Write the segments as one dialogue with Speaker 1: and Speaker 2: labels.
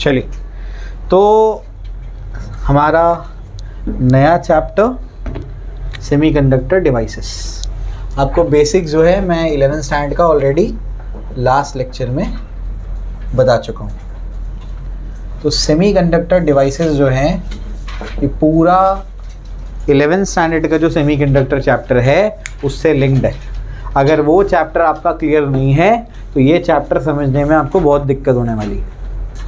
Speaker 1: चलिए, तो हमारा नया चैप्टर सेमीकंडक्टर डिवाइसेस। आपको बेसिक जो है मैं 11th स्टैंडर्ड का ऑलरेडी लास्ट लेक्चर में बता चुका हूँ। तो सेमीकंडक्टर डिवाइसेस जो हैं ये पूरा 11th स्टैंडर्ड का जो सेमीकंडक्टर चैप्टर है उससे लिंक्ड है। अगर वो चैप्टर आपका क्लियर नहीं है तो ये चैप्टर समझने में आपको बहुत दिक्कत होने वाली है,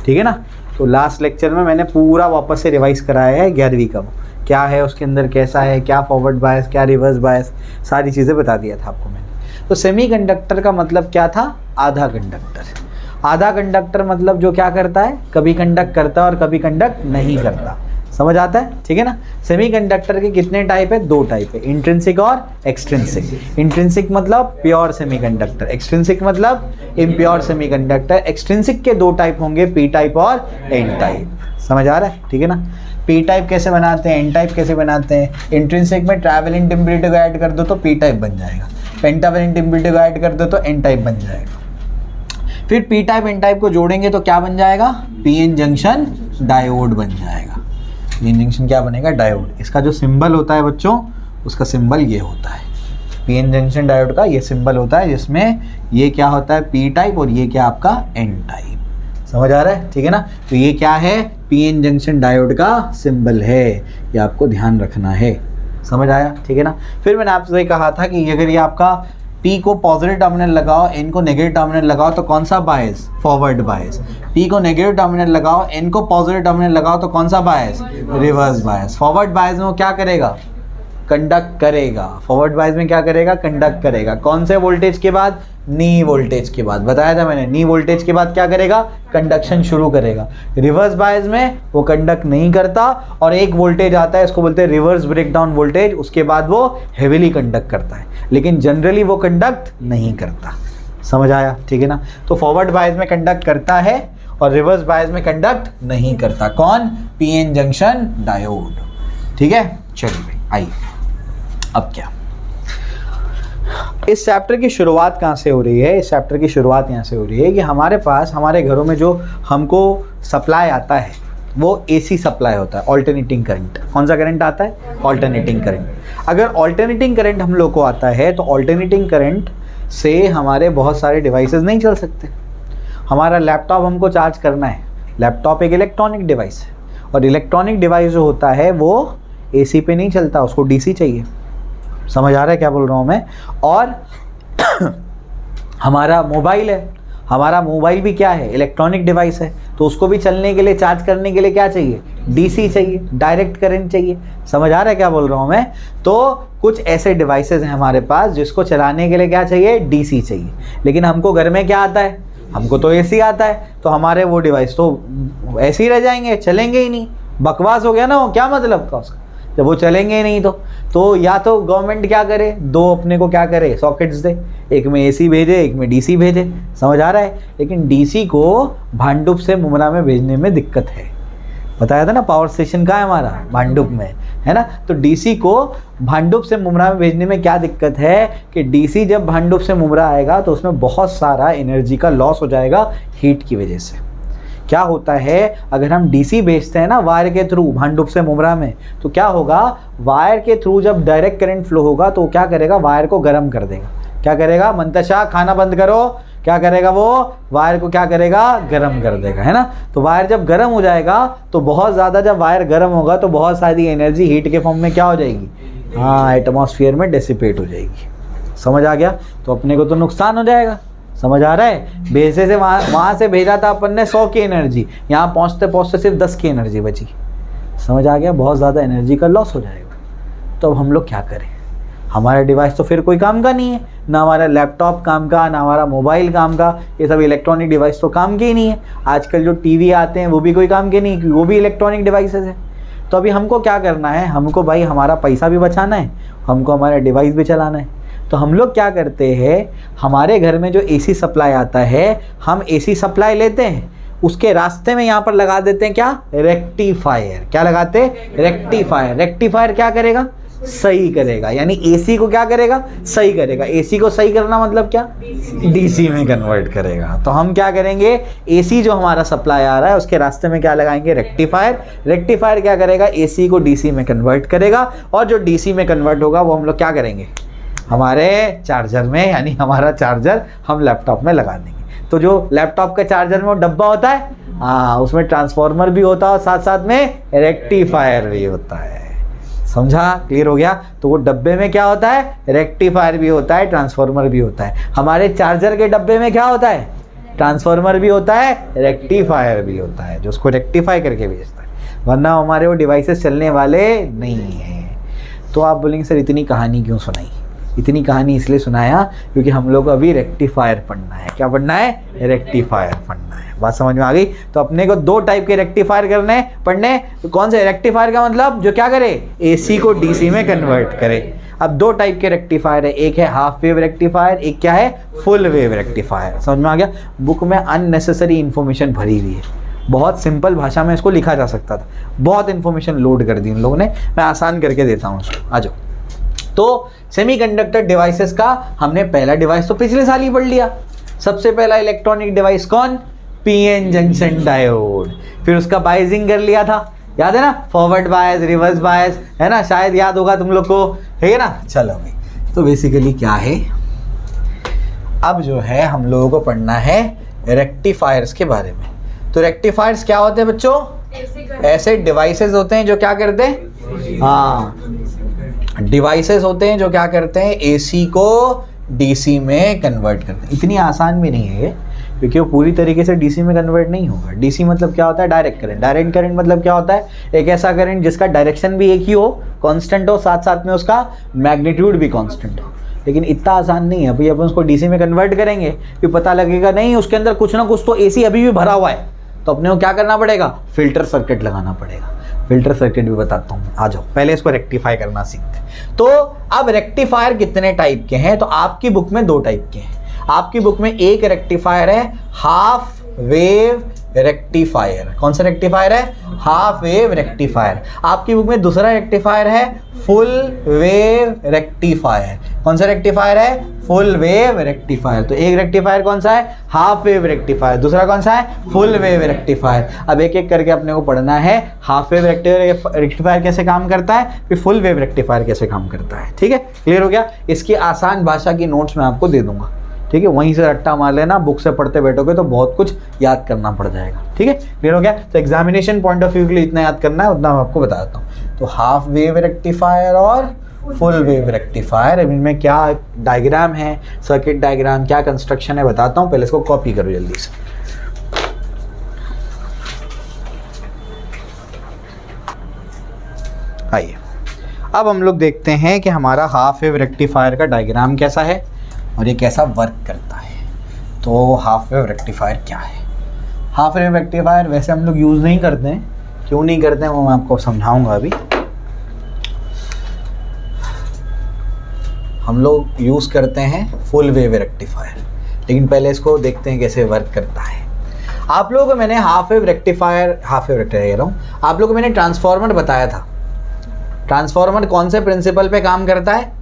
Speaker 1: ठीक है ना। तो लास्ट लेक्चर में मैंने पूरा वापस से रिवाइज कराया है 11वीं का, क्या है उसके अंदर, कैसा है, क्या फॉरवर्ड बायस, क्या रिवर्स बायस, सारी चीज़ें बता दिया था आपको मैंने। तो सेमीकंडक्टर का मतलब क्या था? आधा कंडक्टर। आधा कंडक्टर मतलब जो क्या करता है, कभी कंडक्ट करता है और कभी कंडक्ट नहीं करता। समझ आता है, ठीक है ना। सेमीकंडक्टर के कितने टाइप है? 2 टाइप है, इंट्रिंसिक और एक्सट्रिंसिक। इंट्रिंसिक मतलब प्योर सेमीकंडक्टर, एक्सट्रिंसिक मतलब इम्प्योर सेमीकंडक्टर। एक्सट्रिंसिक के 2 टाइप होंगे, पी टाइप और एन टाइप। समझ आ रहा है, ठीक है ना। पी टाइप कैसे बनाते हैं, एन टाइप कैसे बनाते हैं? इंट्रिंसिक में ट्रैवलिंग इम्प्यूरिटी को ऐड कर दो तो पी टाइप बन जाएगा, पेंटावलेंट इम्प्यूरिटी को ऐड कर दो तो एन टाइप बन जाएगा। फिर पी टाइप एन टाइप को जोड़ेंगे तो क्या बन जाएगा? पी एन जंक्शन डायोड बन जाएगा। पी जंक्शन क्या बनेगा? डायोड। इसका जो सिंबल होता है बच्चों, उसका सिंबल ये होता है। पी एन जंक्शन डायोड का ये सिंबल होता है, जिसमें ये क्या होता है? पी टाइप और ये क्या आपका? N type. समझ आ रहा है, ठीक है ना। तो ये क्या है? पी एन जंक्शन डायोड का सिंबल है, ये आपको ध्यान रखना है। समझ आया, ठीक है ना। फिर मैंने आपसे कहा था कि अगर ये आपका P को पॉजिटिव टर्मिनल लगाओ, N को नेगेटिव टर्मिनल लगाओ तो कौन सा बायस? Forward bias. P को नेगेटिव टर्मिनल लगाओ, N को पॉजिटिव टर्मिनल लगाओ तो कौन सा बायस? Reverse bias. फॉरवर्ड बायस में वो क्या करेगा? कंडक्ट करेगा। फॉरवर्ड बायस में क्या करेगा? कंडक्ट करेगा। कौन से वोल्टेज के बाद? नी वोल्टेज के बाद। बताया था मैंने, नी वोल्टेज के बाद क्या करेगा? कंडक्शन शुरू करेगा। रिवर्स बायस में वो कंडक्ट नहीं करता और एक वोल्टेज आता है, इसको बोलते हैं रिवर्स ब्रेकडाउन वोल्टेज, उसके बाद वो हेवीली कंडक्ट करता है, लेकिन जनरली वो कंडक्ट नहीं करता। समझ आया, ठीक है ना। तो फॉरवर्ड बायस में कंडक्ट करता है और रिवर्स बायस में कंडक्ट नहीं करता। कौन? पी एन जंक्शन डायोड, ठीक है। चलिए भाई आइए, अब क्या, इस चैप्टर की शुरुआत कहाँ से हो रही है? इस चैप्टर की शुरुआत यहाँ से हो रही है कि हमारे पास हमारे घरों में जो हमको सप्लाई आता है वो एसी सप्लाई होता है, ऑल्टरनेटिंग करंट। कौन सा करंट आता है? Alternating current. अगर ऑल्टरनेटिंग करंट हम लोग को आता है तो ऑल्टरनेटिंग करंट से हमारे बहुत सारे डिवाइसेस नहीं चल सकते। हमारा लैपटॉप हमको चार्ज करना है, लैपटॉप एक इलेक्ट्रॉनिक डिवाइस है और इलेक्ट्रॉनिक डिवाइस जो होता है वो एसी पे नहीं चलता, उसको डीसी चाहिए। समझ आ रहा है क्या बोल रहा हूँ मैं। और हमारा मोबाइल है, हमारा मोबाइल भी क्या है? इलेक्ट्रॉनिक डिवाइस है, तो उसको भी चलने के लिए, चार्ज करने के लिए क्या चाहिए? डीसी चाहिए, डायरेक्ट करंट चाहिए। समझ आ रहा है क्या बोल रहा हूँ मैं। तो कुछ ऐसे डिवाइसेस हैं हमारे पास जिसको चलाने के लिए क्या चाहिए? डीसी चाहिए। लेकिन हमको घर में क्या आता है? हमको तो एसी आता है, तो हमारे वो डिवाइस तो ऐसे ही रह जाएंगे, चलेंगे ही नहीं। बकवास हो गया ना वो, क्या मतलब का उसका, जब वो चलेंगे ही नहीं तो या तो गवर्नमेंट क्या करे, 2 अपने को क्या करे? सॉकेट्स दे, एक में एसी भेजे, एक में डीसी भेजे। समझ आ रहा है। लेकिन डीसी को भांडुप से मुमरा में भेजने में दिक्कत है। बताया था ना, पावर स्टेशन कहाँ है हमारा? भांडुप में है ना। तो डीसी को भांडुप से मुमरा में भेजने में क्या दिक्कत है कि डीसी जब भांडुप से मुमरा आएगा तो उसमें बहुत सारा एनर्जी का लॉस हो जाएगा हीट की वजह से। क्या होता है, अगर हम डीसी भेजते हैं ना वायर के थ्रू भांडुप से मुमरा में, तो क्या होगा? वायर के थ्रू जब डायरेक्ट करंट फ्लो होगा तो क्या करेगा? वायर को गर्म कर देगा। क्या करेगा? मंतशा खाना बंद करो। क्या करेगा वो? वायर को क्या करेगा? गर्म कर देगा, है ना। तो वायर जब गर्म हो जाएगा तो बहुत ज़्यादा, जब वायर गर्म होगा तो बहुत सारी एनर्जी हीट के फॉर्म में क्या हो जाएगी? हाँ, एटमॉस्फेयर में डिसिपेट हो जाएगी। समझ आ गया। तो अपने को तो नुकसान हो जाएगा। समझ आ रहा है। भेजे से वहाँ से भेजा था अपन ने 100 की एनर्जी, यहाँ पहुँचते पहुँचते सिर्फ 10 की एनर्जी बची। समझ आ गया। बहुत ज़्यादा एनर्जी का लॉस हो जाएगा। तो अब हम लोग क्या करें? हमारा डिवाइस तो फिर कोई काम का नहीं है, ना हमारा लैपटॉप काम का, ना हमारा मोबाइल काम का। ये सब इलेक्ट्रॉनिक डिवाइस तो काम के ही नहीं है। आजकल जो टीवी आते हैं वो भी कोई काम के नहीं, क्योंकि वो भी इलेक्ट्रॉनिक डिवाइसेस हैं। तो अभी हमको क्या करना है? हमको भाई हमारा पैसा भी बचाना है, हमको हमारा डिवाइस भी चलाना है। तो हम लोग क्या करते हैं, हमारे घर में जो एसी सप्लाई आता है, हम एसी सप्लाई लेते हैं, उसके रास्ते में यहाँ पर लगा देते हैं क्या? रेक्टिफायर। क्या लगाते हैं? रेक्टिफायर। रेक्टिफायर क्या करेगा? सही करेगा, यानी एसी को क्या करेगा, सही करेगा। एसी को सही करना मतलब क्या, डीसी में कन्वर्ट करेगा। तो हम क्या करेंगे, एसी जो हमारा सप्लाई आ रहा है उसके रास्ते में क्या लगाएंगे, रेक्टिफायर। रेक्टिफायर क्या करेगा, एसी को डीसी में कन्वर्ट करेगा, और जो डीसी में कन्वर्ट होगा वो हम लोग क्या करेंगे, हमारे चार्जर में, यानी हमारा चार्जर हम लैपटॉप में लगा देंगे। तो जो लैपटॉप के चार्जर में वो डब्बा होता है, हाँ, उसमें ट्रांसफार्मर भी होता है और साथ साथ में रेक्टिफायर भी होता है। समझा, क्लियर हो गया। तो वो डब्बे में क्या होता है, रेक्टिफायर भी होता है, ट्रांसफार्मर भी होता है। हमारे चार्जर के डब्बे में क्या होता है, ट्रांसफार्मर भी होता है, रेक्टिफायर भी होता है, जो उसको रेक्टिफाई करके भेजता है, वरना हमारे वो डिवाइसेस चलने वाले नहीं हैं। तो आप बोलेंगे सर इतनी कहानी क्यों सुनाई, इतनी कहानी इसलिए सुनाया क्योंकि हम लोग को अभी रेक्टिफायर पढ़ना है। क्या पढ़ना है, रेक्टिफायर पढ़ना है। बात समझ में आ गई। तो अपने को दो टाइप के रेक्टिफायर करने पढ़ने। तो कौन से रेक्टिफायर का मतलब, जो क्या करे, एसी को डीसी में कन्वर्ट करे। अब दो टाइप के रेक्टिफायर है, एक है हाफ वेव रेक्टिफायर, एक क्या है, फुल वेव रेक्टिफायर। समझ में आ गया। बुक में अननेसेसरी इंफॉर्मेशन भरी हुई है, बहुत सिंपल भाषा में इसको लिखा जा सकता था, बहुत इंफॉर्मेशन लोड कर दी उन लोगों ने। मैं आसान करके देता हूँ उसको, आ जाओ। तो सेमीकंडक्टर डिवाइसेस का हमने पहला डिवाइस तो पिछले साल ही पढ़ लिया। सबसे पहला इलेक्ट्रॉनिक डिवाइस कौन, पीएन जंक्शन डायोड। फिर उसका बायसिंग कर लिया था, याद है ना, फॉरवर्ड बायस, रिवर्स बायस, है ना, शायद याद होगा तुम लोग को, है ना। चलो भाई, तो बेसिकली क्या है, अब जो है हम लोगों को पढ़ना है रेक्टिफायर्स के बारे में। तो रेक्टिफायर्स क्या होते हैं बच्चों, ऐसे डिवाइसेस होते हैं जो क्या करते हैं, हाँ, डिवाइसेस होते हैं जो क्या करते हैं, एसी को डीसी में कन्वर्ट करते हैं। इतनी आसान भी नहीं है ये, क्योंकि वो पूरी तरीके से डीसी में कन्वर्ट नहीं होगा। डीसी मतलब क्या होता है, डायरेक्ट करंट। डायरेक्ट करंट मतलब क्या होता है, एक ऐसा करंट जिसका डायरेक्शन भी एक ही हो, कांस्टेंट हो, साथ साथ में उसका मैग्नीट्यूड भी कांस्टेंट हो। लेकिन इतना आसान नहीं है भाई, अपन उसको डीसी में कन्वर्ट करेंगे फिर पता लगेगा नहीं उसके अंदर कुछ ना कुछ तो एसी अभी भी भरा हुआ है, तो अपने को क्या करना पड़ेगा, फिल्टर सर्किट लगाना पड़ेगा। फिल्टर सर्किट भी बताता हूँ, आ जाओ। पहले इसको रेक्टिफाई करना सीखते हैं। तो अब रेक्टिफायर कितने टाइप के हैं, तो आपकी बुक में दो टाइप के हैं। आपकी बुक में एक रेक्टिफायर है हाफ वेव रेक्टिफायर। कौन सा रेक्टिफायर है, हाफ वेव रेक्टिफायर। आपकी बुक में दूसरा रेक्टिफायर है फुल वेव रेक्टिफायर। कौन सा रेक्टिफायर है, फुल वेव रेक्टिफायर। तो एक रेक्टिफायर कौन सा है, हाफ वेव रेक्टिफायर, दूसरा कौन सा है, फुल वेव रेक्टिफायर। अब एक एक करके अपने को पढ़ना है, हाफ वेव रेक्टिफायर कैसे काम करता है, फिर फुल वेव रेक्टिफायर कैसे काम करता है। ठीक है, क्लियर हो गया। इसकी आसान भाषा की नोट्स मैं आपको दे दूंगा, ठीक है, वहीं से रट्टा मार लेना। बुक से पढ़ते बैठोगे तो बहुत कुछ याद करना पड़ जाएगा। ठीक है, क्लियर हो गया। तो एग्जामिनेशन पॉइंट ऑफ व्यू के लिए इतना याद करना है, उतना मैं आपको बताता हूँ। तो हाफ वेव रेक्टिफायर और फुल वेव रेक्टिफायर, इनमें क्या डायग्राम है, सर्किट डायग्राम, क्या कंस्ट्रक्शन है बताता हूँ। पहले इसको कॉपी करो जल्दी से। आइए, अब हम लोग देखते हैं कि हमारा हाफ वेव रेक्टिफायर का डायग्राम कैसा है और ये कैसा वर्क करता है। तो हाफ वेव रेक्टिफायर क्या है, हाफ वेव रेक्टिफायर वैसे हम लोग यूज़ नहीं करते हैं, क्यों नहीं करते हैं वो मैं आपको समझाऊंगा अभी। हम लोग यूज़ करते हैं फुल वेव रेक्टिफायर, लेकिन पहले इसको देखते हैं कैसे वर्क करता है। आप लोगों को मैंने हाफ वेव रेक्टिफायर कह रहा हूँ, आप लोगों को मैंने ट्रांसफार्मर बताया था। ट्रांसफार्मर कौन से प्रिंसिपल पे काम करता है,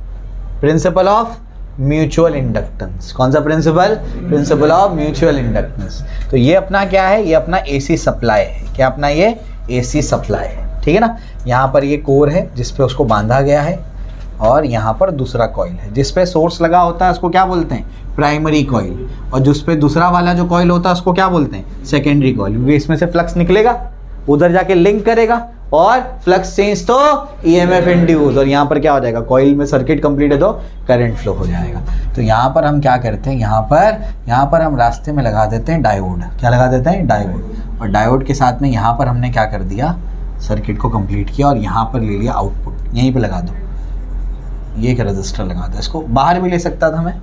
Speaker 1: प्रिंसिपल ऑफ म्यूचुअल इंडक्टेंस। कौन सा principle, principle of mutual inductance. तो ये अपना क्या है, ये अपना एसी सप्लाई है। क्या अपना ये एसी सप्लाई है, ठीक है ना। यहाँ पर ये कोर है जिस पे उसको बांधा गया है, और यहाँ पर दूसरा कॉइल है जिस पे सोर्स लगा होता है, उसको क्या बोलते हैं, प्राइमरी कॉइल। और जिस पे दूसरा वाला जो कॉइल होता है उसको क्या बोलते हैं, सेकेंडरी कॉइल। क्योंकि इसमें से फ्लक्स निकलेगा, उधर जाके लिंक करेगा, और फ्लक्स चेंज तो ईएमएफ इंड्यूस, और यहाँ पर क्या हो जाएगा, कॉइल में सर्किट कंप्लीट है तो करंट फ्लो हो जाएगा। तो यहाँ पर हम क्या करते हैं, यहाँ पर हम रास्ते में लगा देते हैं डायोड। क्या लगा देते हैं, डायोड। और डायोड के साथ में यहाँ पर हमने क्या कर दिया, सर्किट को कंप्लीट किया और यहाँ पर ले लिया आउटपुट, यहीं पर लगा दो। ये एक रजिस्टर लगा दो, इसको बाहर भी ले सकता था मैं,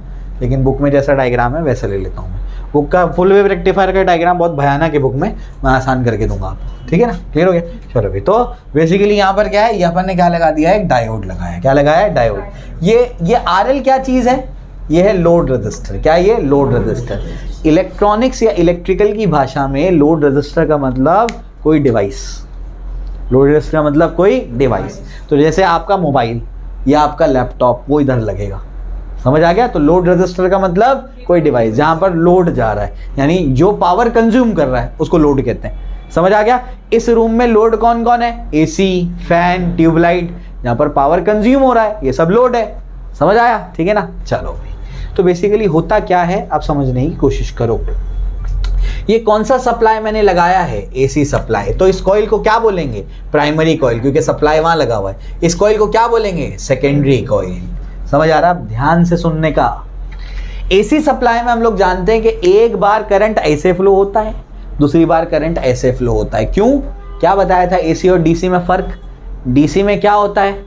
Speaker 1: लेकिन बुक में जैसा डायग्राम है वैसा ले लेता हूँ मैं। बुक का फुल वेव रेक्टिफायर का डायग्राम बहुत भयानक है बुक में, मैं आसान करके दूंगा आपको, ठीक है ना, क्लियर हो गया। चलो भाई, तो बेसिकली यहाँ पर क्या है, यहाँ पर ने क्या लगा दिया है, एक डायोड लगाया। क्या लगाया है, डायोड। ये आरएल क्या चीज़ है, ये है लोड रजिस्टर। क्या ये, लोड रजिस्टर। इलेक्ट्रॉनिक्स या इलेक्ट्रिकल की भाषा में लोड रजिस्टर का मतलब कोई डिवाइस, लोड रजिस्टर का मतलब कोई डिवाइस। तो जैसे आपका मोबाइल, ये आपका लैपटॉप, वो इधर लगेगा। समझ आ गया? तो लोड रजिस्टर का मतलब कोई डिवाइस जहां पर लोड जा रहा है, यानी जो पावर कंज्यूम कर रहा है उसको लोड कहते हैं। समझ आ गया? इस रूम में लोड कौन कौन है? एसी, फैन, ट्यूबलाइट, जहां पर पावर कंज्यूम हो रहा है ये सब लोड है। समझ आया? ठीक है ना? चलो भाई, तो बेसिकली होता क्या है आप समझने की कोशिश करो। ये कौन सा सप्लाई मैंने लगाया है? AC supply. तो इस कॉइल को क्या बोलेंगे? प्राइमरी कॉइल, क्योंकि सप्लाई वहां लगा हुआ है। इस कॉइल को क्या बोलेंगे? Secondary coil. समझ आ रहा है? ध्यान से सुनने का। एसी सप्लाई में हम लोग जानते हैं कि एक बार करंट ऐसे फ्लो होता है, दूसरी बार करंट ऐसे फ्लो होता है। क्यों? क्या बताया था एसी और डीसी में फर्क? डीसी में क्या होता है?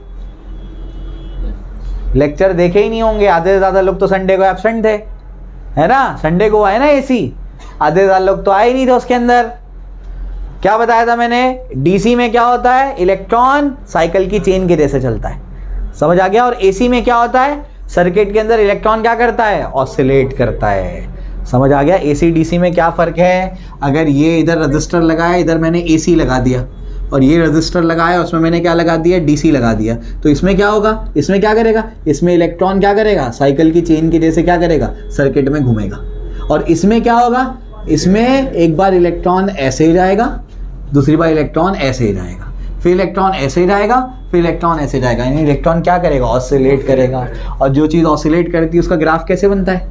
Speaker 1: लेक्चर देखे ही नहीं होंगे, आधे से ज्यादा लोग तो संडे को एब्सेंट थे, है ना? संडे को आए ना एसी, आधे से ज्यादा लोग तो आए ही नहीं थे उसके अंदर। क्या बताया था मैंने? डीसी में क्या होता है? इलेक्ट्रॉन साइकिल की चेन के जैसे चलता है। समझ आ गया? और एसी में क्या होता है? सर्किट के अंदर इलेक्ट्रॉन क्या करता है? ऑसिलेट करता है। समझ आ गया? एसी डीसी में क्या फर्क है? अगर ये इधर रजिस्टर लगाया, इधर मैंने एसी लगा दिया, और ये रजिस्टर लगाया उसमें मैंने क्या लगा दिया? डीसी लगा दिया, तो इसमें क्या होगा? इसमें क्या करेगा? इसमें इलेक्ट्रॉन क्या करेगा? साइकिल की चेन के जैसे क्या करेगा? सर्किट में घूमेगा। और इसमें क्या होगा? इसमें एक बार इलेक्ट्रॉन ऐसे ही जाएगा, दूसरी बार इलेक्ट्रॉन ऐसे ही जाएगा, फिर इलेक्ट्रॉन ऐसे ही जाएगा, फिर इलेक्ट्रॉन ऐसे जाएगा। यानी इलेक्ट्रॉन क्या करेगा? ऑसिलेट करेगा। और जो चीज़ ऑसिलेट करती है उसका ग्राफ कैसे बनता है?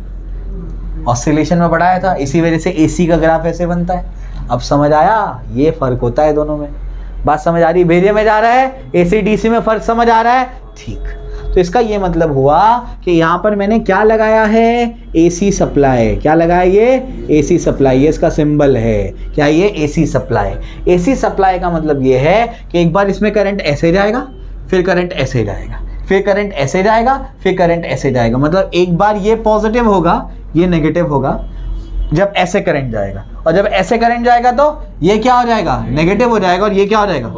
Speaker 1: ऑसिलेशन में पढ़ाया था, इसी वजह से एसी का ग्राफ ऐसे बनता है। अब समझ आया? ये फर्क होता है दोनों में। बात समझ आ रही? भेजे में जा रहा है, एसी डीसी में फर्क समझ आ रहा है? ठीक। तो इसका ये मतलब हुआ कि यहाँ पर मैंने क्या लगाया है? AC supply. क्या लगाया? ये एसी सप्लाई। ये इसका सिंबल है क्या? ये एसी सप्लाई। एसी सप्लाई का मतलब ये है कि एक बार इसमें करंट ऐसे जाएगा, फिर करंट ऐसे जाएगा, फिर करंट ऐसे जाएगा, फिर करंट ऐसे जाएगा। मतलब एक बार ये पॉजिटिव होगा, ये नेगेटिव होगा जब ऐसे करंट जाएगा, और जब ऐसे करंट जाएगा तो ये क्या हो जाएगा? नेगेटिव हो जाएगा, और ये क्या हो जाएगा?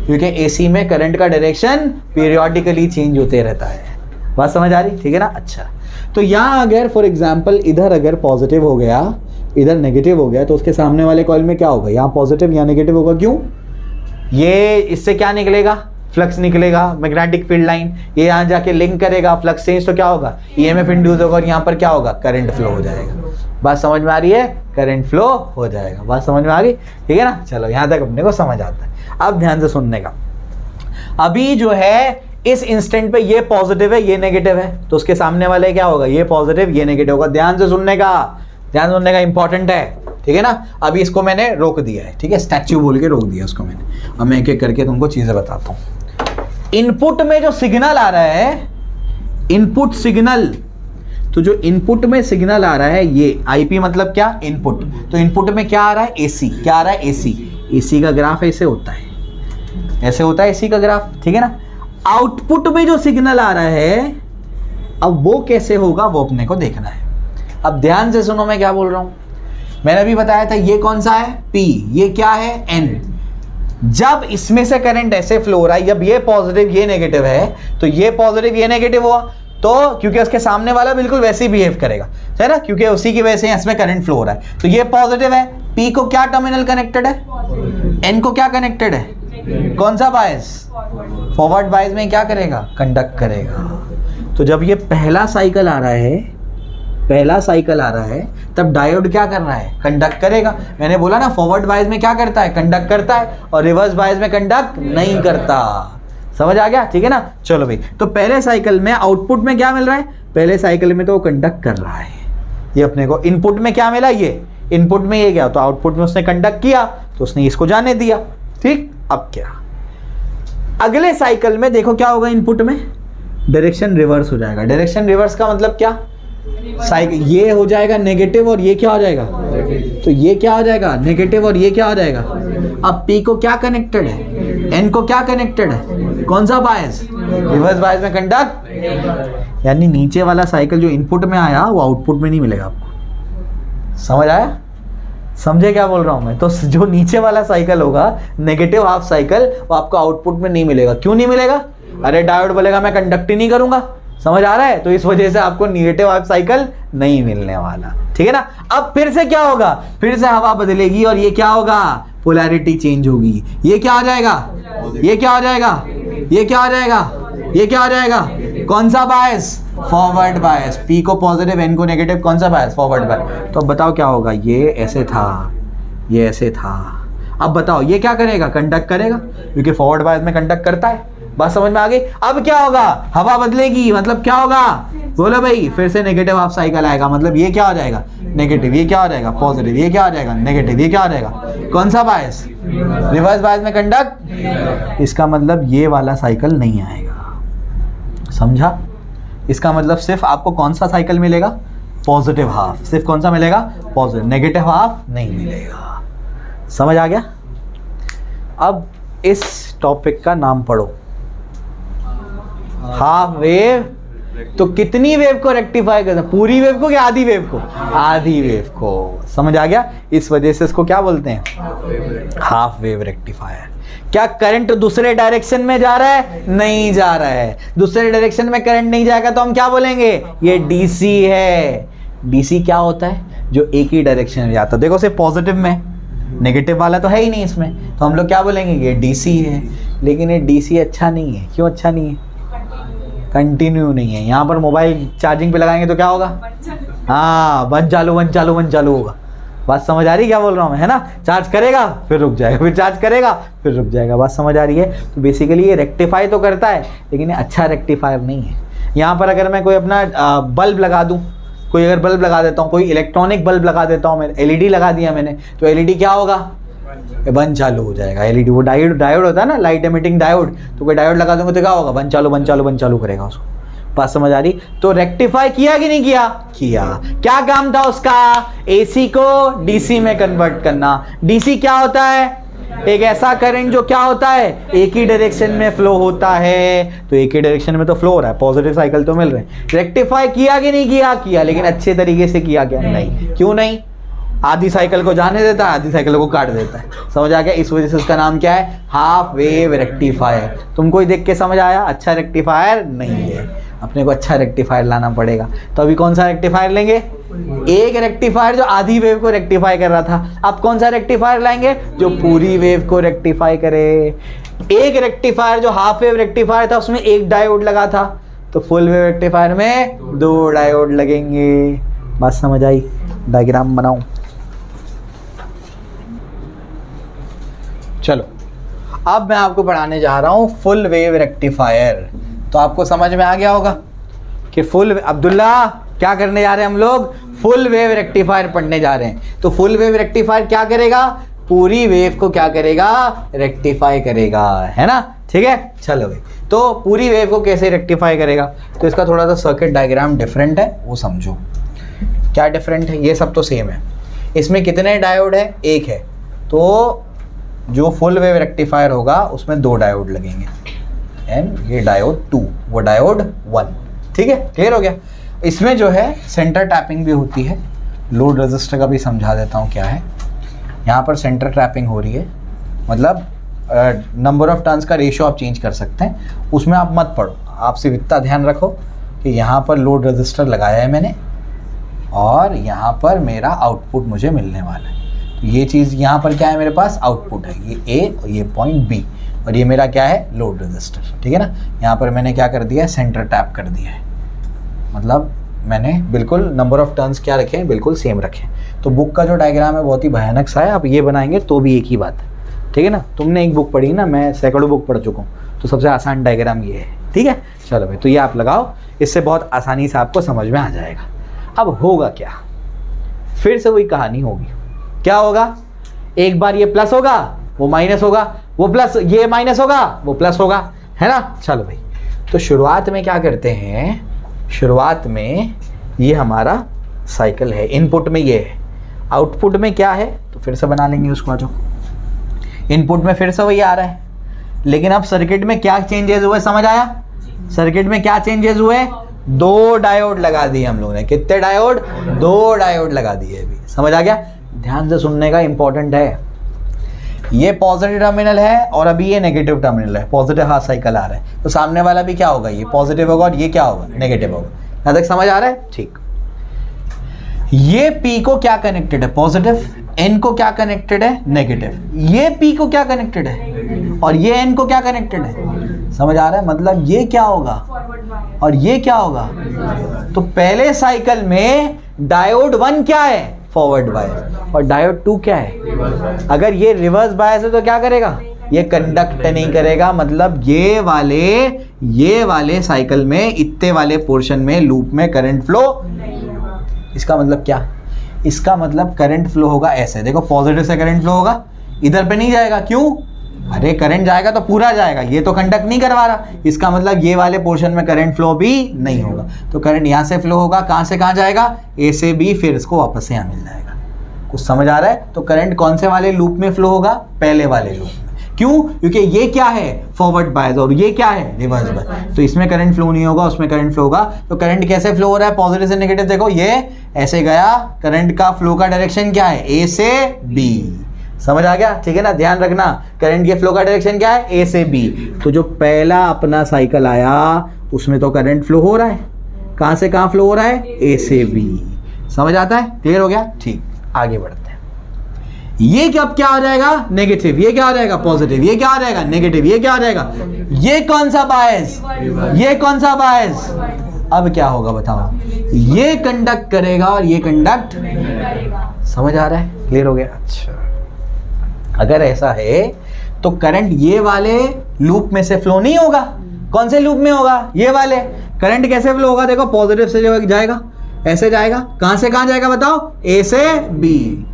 Speaker 1: क्योंकि एसी में करंट का डायरेक्शन पीरियोडिकली चेंज होते रहता है। बात समझ आ रही? ठीक है ना? अच्छा, तो यहाँ अगर फॉर एग्जांपल इधर अगर पॉजिटिव हो गया, इधर नेगेटिव हो गया, तो उसके सामने वाले कॉइल में क्या होगा? यहाँ पॉजिटिव, यहाँ नेगेटिव होगा। क्यों? ये इससे क्या निकलेगा? फ्लक्स निकलेगा, मैग्नेटिक फील्ड लाइन। ये यहाँ जाके लिंक करेगा, फ्लक्स चेंज, तो क्या होगा? ईएमएफ इंड्यूस होगा, और यहाँ पर क्या होगा? करंट फ्लो हो जाएगा। बात समझ में आ रही है? करंट फ्लो हो जाएगा। बात समझ में आ गई? ठीक है ना? चलो, यहाँ तक अपने को समझ आता है। अब ध्यान से सुनने का। अभी जो है इस इंस्टेंट पे ये पॉजिटिव है, ये नेगेटिव है, तो उसके सामने वाले क्या होगा? ये पॉजिटिव, ये नेगेटिव होगा। ध्यान से सुनने का, ध्यान सुनने का इंपॉर्टेंट है। ठीक है ना? अभी इसको मैंने रोक दिया है, ठीक है? स्टैच्यू बोल के रोक दिया उसको मैंने। अब मैं एक एक करके तुमको चीजें बताता हूँ। इनपुट में जो सिग्नल आ रहा है, इनपुट सिग्नल, तो जो इनपुट में सिग्नल आ रहा है ये आईपी मतलब क्या? इनपुट। तो इनपुट में क्या आ रहा है? एसी। क्या आ रहा है? एसी। एसी का ग्राफ ऐसे होता है, ऐसे होता है एसी का ग्राफ। ठीक है ना? आउटपुट में जो सिग्नल आ रहा है, अब वो कैसे होगा वो अपने को देखना है। अब ध्यान से सुनो मैं क्या बोल रहा हूं। मैंने अभी बताया था ये कौन सा है? पी। ये क्या है? एन। जब इसमें से करंट ऐसे फ्लो हो रहा है, जब ये पॉजिटिव ये नेगेटिव है, तो ये पॉजिटिव ये नेगेटिव हुआ, तो क्योंकि उसके सामने वाला बिल्कुल वैसे ही बिहेव करेगा, है ना? क्योंकि उसी की वजह से इसमें करंट फ्लो हो रहा है। तो ये पॉजिटिव है, पी को क्या टर्मिनल कनेक्टेड है? एन को क्या कनेक्टेड है? कौन सा बायस? फॉरवर्ड बायस में क्या करेगा? कंडक्ट करेगा। तो जब ये पहला साइकिल आ रहा है, पहला साइकिल आ रहा है, तब डायोड क्या कर रहा है? कंडक्ट करेगा। मैंने बोला ना, फॉरवर्ड बायस में क्या करता है? कंडक्ट करता है, और रिवर्स बायस में कंडक्ट नहीं करता। समझ आ गया? ठीक है ना? चलो भाई, तो पहले साइकिल में आउटपुट में क्या मिल रहा है? पहले साइकिल में तो वो कंडक्ट कर रहा है, ये अपने को। इनपुट में क्या मिला? ये इनपुट में ये गया, तो आउटपुट में उसने कंडक्ट किया, तो उसने इसको जाने दिया। ठीक। अब क्या अगले साइकिल में देखो क्या होगा? इनपुट में डायरेक्शन रिवर्स हो जाएगा। डायरेक्शन रिवर्स का मतलब क्या? साइकिल ये हो जाएगा नेगेटिव, और ये क्या हो जाएगा? तो ये क्या हो जाएगा? नेगेटिव, और ये क्या हो जाएगा? अब पी को क्या कनेक्टेड है? एन को क्या कनेक्टेड है? कौन सा बायस? रिवर्स बायस में कंडक्ट। यानी नीचे वाला साइकिल जो इनपुट में आया वो आउटपुट में नहीं मिलेगा आपको। समझ आया? समझे क्या बोल रहा हूं मैं? तो जो नीचे वाला साइकिल होगा, नेगेटिव हाफ साइकिल, वो आपको आउटपुट में नहीं मिलेगा। क्यों नहीं मिलेगा? अरे डायोड बोलेगा मैं कंडक्ट ही नहीं करूंगा। समझ आ रहा है? तो इस वजह से आपको नेगेटिव हाफ साइकिल नहीं मिलने वाला। ठीक है ना? अब फिर से क्या होगा? फिर से हवा बदलेगी, और ये क्या होगा? पोलैरिटी चेंज होगी। ये क्या हो जाएगा? ये क्या हो जाएगा? ये क्या हो जाएगा? ये क्या हो जाएगा, कौन सा बायस, फॉरवर्ड बायस। पी को पॉजिटिव, एन को नेगेटिव, कौन सा बायस, फॉरवर्ड बायस। तो अब बताओ क्या होगा, ये ऐसे था, ये ऐसे था। अब बताओ ये क्या करेगा, कंडक्ट करेगा, क्योंकि फॉरवर्ड बायस में कंडक्ट करता है। बात समझ में आ गई। अब क्या होगा, हवा बदलेगी, मतलब क्या होगा, बोलो भाई, फिर से नेगेटिव हाफ साइकिल आएगा। मतलब ये क्या हो जाएगा, नेगेटिव, ये क्या हो जाएगा, पॉजिटिव, ये क्या हो जाएगा, नेगेटिव, ये क्या हो जाएगा, कौन सा बायस, रिवर्स बायस में कंडक्ट। इसका मतलब ये वाला साइकिल नहीं आएगा, समझा। इसका मतलब सिर्फ आपको कौन सा साइकिल मिलेगा, पॉजिटिव हाफ, सिर्फ कौन सा मिलेगा, पॉजिटिव, नेगेटिव हाफ नहीं मिलेगा। समझ आ गया। अब इस टॉपिक का नाम पढ़ो, हाफ वेव। तो कितनी वेव को रेक्टिफाई करना, पूरी वेव को या आधी वेव को, आधी वेव को। समझ आ गया। इस वजह से इसको क्या बोलते हैं, हाफ वेव रेक्टिफायर। क्या करंट दूसरे डायरेक्शन में जा रहा है, नहीं जा रहा है। दूसरे डायरेक्शन में करंट नहीं जाएगा तो हम क्या बोलेंगे, ये डीसी है। डीसी क्या होता है, जो एक ही डायरेक्शन में जाता है। देखो सिर्फ पॉजिटिव में, नेगेटिव वाला तो है ही नहीं इसमें, तो हम लोग क्या बोलेंगे, ये डीसी है। लेकिन ये डीसी अच्छा नहीं है। क्यों अच्छा नहीं है, कंटिन्यू नहीं है। यहाँ पर मोबाइल चार्जिंग पे लगाएंगे तो क्या होगा, हाँ, बंद चालू बंद चालू बंद चालू होगा। बात समझ आ रही है क्या बोल रहा हूँ मैं, है ना। चार्ज करेगा फिर रुक जाएगा, फिर चार्ज करेगा फिर रुक जाएगा। बात समझ आ रही है। तो बेसिकली ये रेक्टिफाई तो करता है, लेकिन ये अच्छा रेक्टिफायर नहीं है। यहाँ पर अगर मैं कोई अपना बल्ब लगा दूँ, कोई अगर बल्ब लगा देता हूँ, कोई इलेक्ट्रॉनिक बल्ब लगा देता हूँ, मैंने एलईडी लगा दिया मैंने, तो एलईडी क्या होगा, बंद चालू हो जाएगा। एलईडी वो डायोड होता है ना, लाइट एमिटिंग डायोड, तो कोई डायोड लगा दूंगा तो क्या होगा, बंद चालू बंद चालू बंद चालू करेगा उसको। बात समझ आ रही। तो रेक्टिफाई किया कि नहीं किया, किया। क्या काम था उसका, एसी को डीसी में कन्वर्ट करना। डीसी क्या होता है, एक ऐसा करंट जो क्या होता है, एक ही डायरेक्शन में फ्लो होता है। तो एक ही डायरेक्शन में तो फ्लो हो रहा है, पॉजिटिव साइकिल तो मिल रहे हैं। रेक्टिफाई किया कि नहीं किया, किया। लेकिन अच्छे तरीके से किया क्या, नहीं। क्यों नहीं, आधी साइकिल को जाने देता है, आधी साइकिल को काट देता है। समझ आ गया। इस वजह से उसका नाम क्या है, हाफ वेव रेक्टिफायर। तुमको ही देख के समझ आया, अच्छा रेक्टिफायर नहीं है। अपने को अच्छा रेक्टिफायर लाना पड़ेगा। तो अभी कौन सा रेक्टिफायर लेंगे, एक रेक्टिफायर जो आधी वेव को रेक्टिफाई कर रहा था। अब कौन सा रेक्टिफायर लाएंगे, जो पूरी वेव को रेक्टिफाई करे। एक रेक्टिफायर जो हाफ वेव रेक्टिफायर था, उसमें एक डायोड लगा था, तो फुल वेव रेक्टिफायर में 2 डायोड लगेंगे। बात समझ आई। डायग्राम बनाऊं, चलो। अब मैं आपको पढ़ाने जा रहा हूं फुल वेव रेक्टिफायर। तो आपको समझ में आ गया होगा कि फुल, अब्दुल्ला क्या करने जा रहे हैं हम लोग, फुल वेव रेक्टिफायर पढ़ने जा रहे हैं। तो फुल वेव रेक्टिफायर क्या करेगा, पूरी वेव को क्या करेगा, रेक्टिफाई करेगा, है ना। ठीक है, चलो भाई। तो पूरी वेव को कैसे रेक्टिफाई करेगा, तो इसका थोड़ा सा सर्किट डायग्राम डिफरेंट है, वो समझो। क्या डिफरेंट है, ये सब तो सेम है। इसमें कितने डायोड है, एक है। तो जो फुल वेव रेक्टिफायर होगा उसमें 2 डायोड लगेंगे, एंड ये डायोड 2, वो डायोड 1। ठीक है, क्लियर हो गया। इसमें जो है सेंटर टैपिंग भी होती है। लोड रेजिस्टर का भी समझा देता हूँ क्या है। यहाँ पर सेंटर टैपिंग हो रही है, मतलब नंबर ऑफ टर्न्स का रेशियो आप चेंज कर सकते हैं। उसमें आप मत पढ़ो, आप सिर्फ इतना ध्यान रखो कि यहाँ पर लोड रेजिस्टर लगाया है मैंने, और यहाँ पर मेरा आउटपुट मुझे मिलने वाला है। ये चीज़ यहाँ पर क्या है, मेरे पास आउटपुट है, ये ए और ये पॉइंट बी, और ये मेरा क्या है, लोड रेजिस्टर। ठीक है ना। यहाँ पर मैंने क्या कर दिया है, सेंटर टैप कर दिया है। मतलब मैंने बिल्कुल नंबर ऑफ टर्न्स क्या रखे हैं, बिल्कुल सेम रखे हैं। तो बुक का जो डायग्राम है बहुत ही भयानक सा है, आप ये बनाएंगे तो भी एक ही बात है। ठीक है ना। तुमने एक बुक पढ़ी ना, मैं सैकड़ों बुक पढ़ चुका हूँ, तो सबसे आसान डायग्राम ये है। ठीक है, चलो भाई। तो ये आप लगाओ, इससे बहुत आसानी से आपको समझ में आ जाएगा। अब होगा क्या, फिर से वही कहानी होगी। क्या होगा, एक बार ये प्लस होगा, वो माइनस होगा, वो प्लस, ये माइनस होगा, वो प्लस होगा, है ना। चलो भाई। तो शुरुआत में क्या करते हैं, शुरुआत में ये हमारा साइकिल है, इनपुट में ये है, आउटपुट में क्या है, तो फिर से बना लेंगे उसको। जो इनपुट में फिर से वही आ रहा है, लेकिन अब सर्किट में क्या चेंजेस हुए, समझ आया। सर्किट में क्या चेंजेस हुए, 2 डायोड लगा दिए हम लोगों ने। कितने डायोड, 2 डायोड लगा दिए। अभी समझ आ गया। ध्यान से सुनने का, इंपॉर्टेंट है। ये पॉजिटिव टर्मिनल है और अभी ये नेगेटिव टर्मिनल है, पॉजिटिव हाफ साइकिल आ रहा है। तो सामने वाला भी क्या होगा, ये पॉजिटिव होगा और ये क्या होगा, नेगेटिव होगा। यहाँ तक समझ आ रहा है, ठीक। ये P को क्या कनेक्टेड है, पॉजिटिव। N को क्या कनेक्टेड है, नेगेटिव। ये P को क्या कनेक्टेड है, और ये एन को क्या कनेक्टेड है, समझ आ रहा है, मतलब ये क्या होगा और ये क्या होगा। तो पहले साइकिल में डायोड 1 क्या है, फॉरवर्ड बायस, और डायोड 2 क्या है। अगर ये रिवर्स बायस है तो क्या करेगा, ये कंडक्ट नहीं करेगा, मतलब ये वाले साइकिल में इतने वाले पोर्शन में लूप में करंट फ्लो। इसका मतलब क्या, इसका मतलब करंट फ्लो होगा ऐसे, देखो पॉजिटिव से करंट फ्लो होगा, इधर पे नहीं जाएगा, क्यों, अरे करंट जाएगा तो पूरा जाएगा, ये तो कंडक्ट नहीं करवा रहा, इसका मतलब ये वाले पोर्शन में करंट फ्लो भी नहीं होगा। तो करंट यहाँ से फ्लो होगा, कहाँ से कहाँ जाएगा, ए से बी, फिर इसको वापस से यहाँ मिल जाएगा। कुछ समझ आ रहा है। तो करंट कौन से वाले लूप में फ्लो होगा, पहले वाले लूप में। क्यों, क्योंकि ये क्या है, फॉरवर्ड बायस, और ये क्या है, रिवर्स बायस। तो इसमें करंट फ्लो नहीं होगा, उसमें करंट फ्लो होगा। तो करंट कैसे फ्लो हो रहा है, पॉजिटिव से नेगेटिव, देखो ये ऐसे गया, करंट का फ्लो का डायरेक्शन क्या है, ए से बी, समझ आ गया, ठीक है ना। ध्यान रखना करंट के फ्लो का डायरेक्शन क्या है, ए से बी। तो जो पहला अपना साइकिल आया उसमें तो करंट फ्लो हो रहा है, कहां से कहां फ्लो हो रहा है, ए से बी। समझ आता है, क्लियर हो गया, ठीक, आगे बढ़ते हैं। ये कब क्या हो जाएगा, नेगेटिव, ये क्या हो जाएगा, पॉजिटिव, ये क्या हो जाएगा, नेगेटिव, ये क्या हो जाएगा, ये कौन सा बायस, ये कौन सा बायस। अब क्या होगा बताओ, ये कंडक्ट करेगा और ये कंडक्ट, समझ आ रहा है, क्लियर हो गया। अच्छा, अगर ऐसा है तो करंट ये वाले लूप में से फ्लो नहीं होगा, कौन से लूप में होगा, ये वाले। करंट कैसे फ्लो होगा, देखो पॉजिटिव से जाएगा, ऐसे जाएगा, कहां से कहां जाएगा बताओ, ए से बी।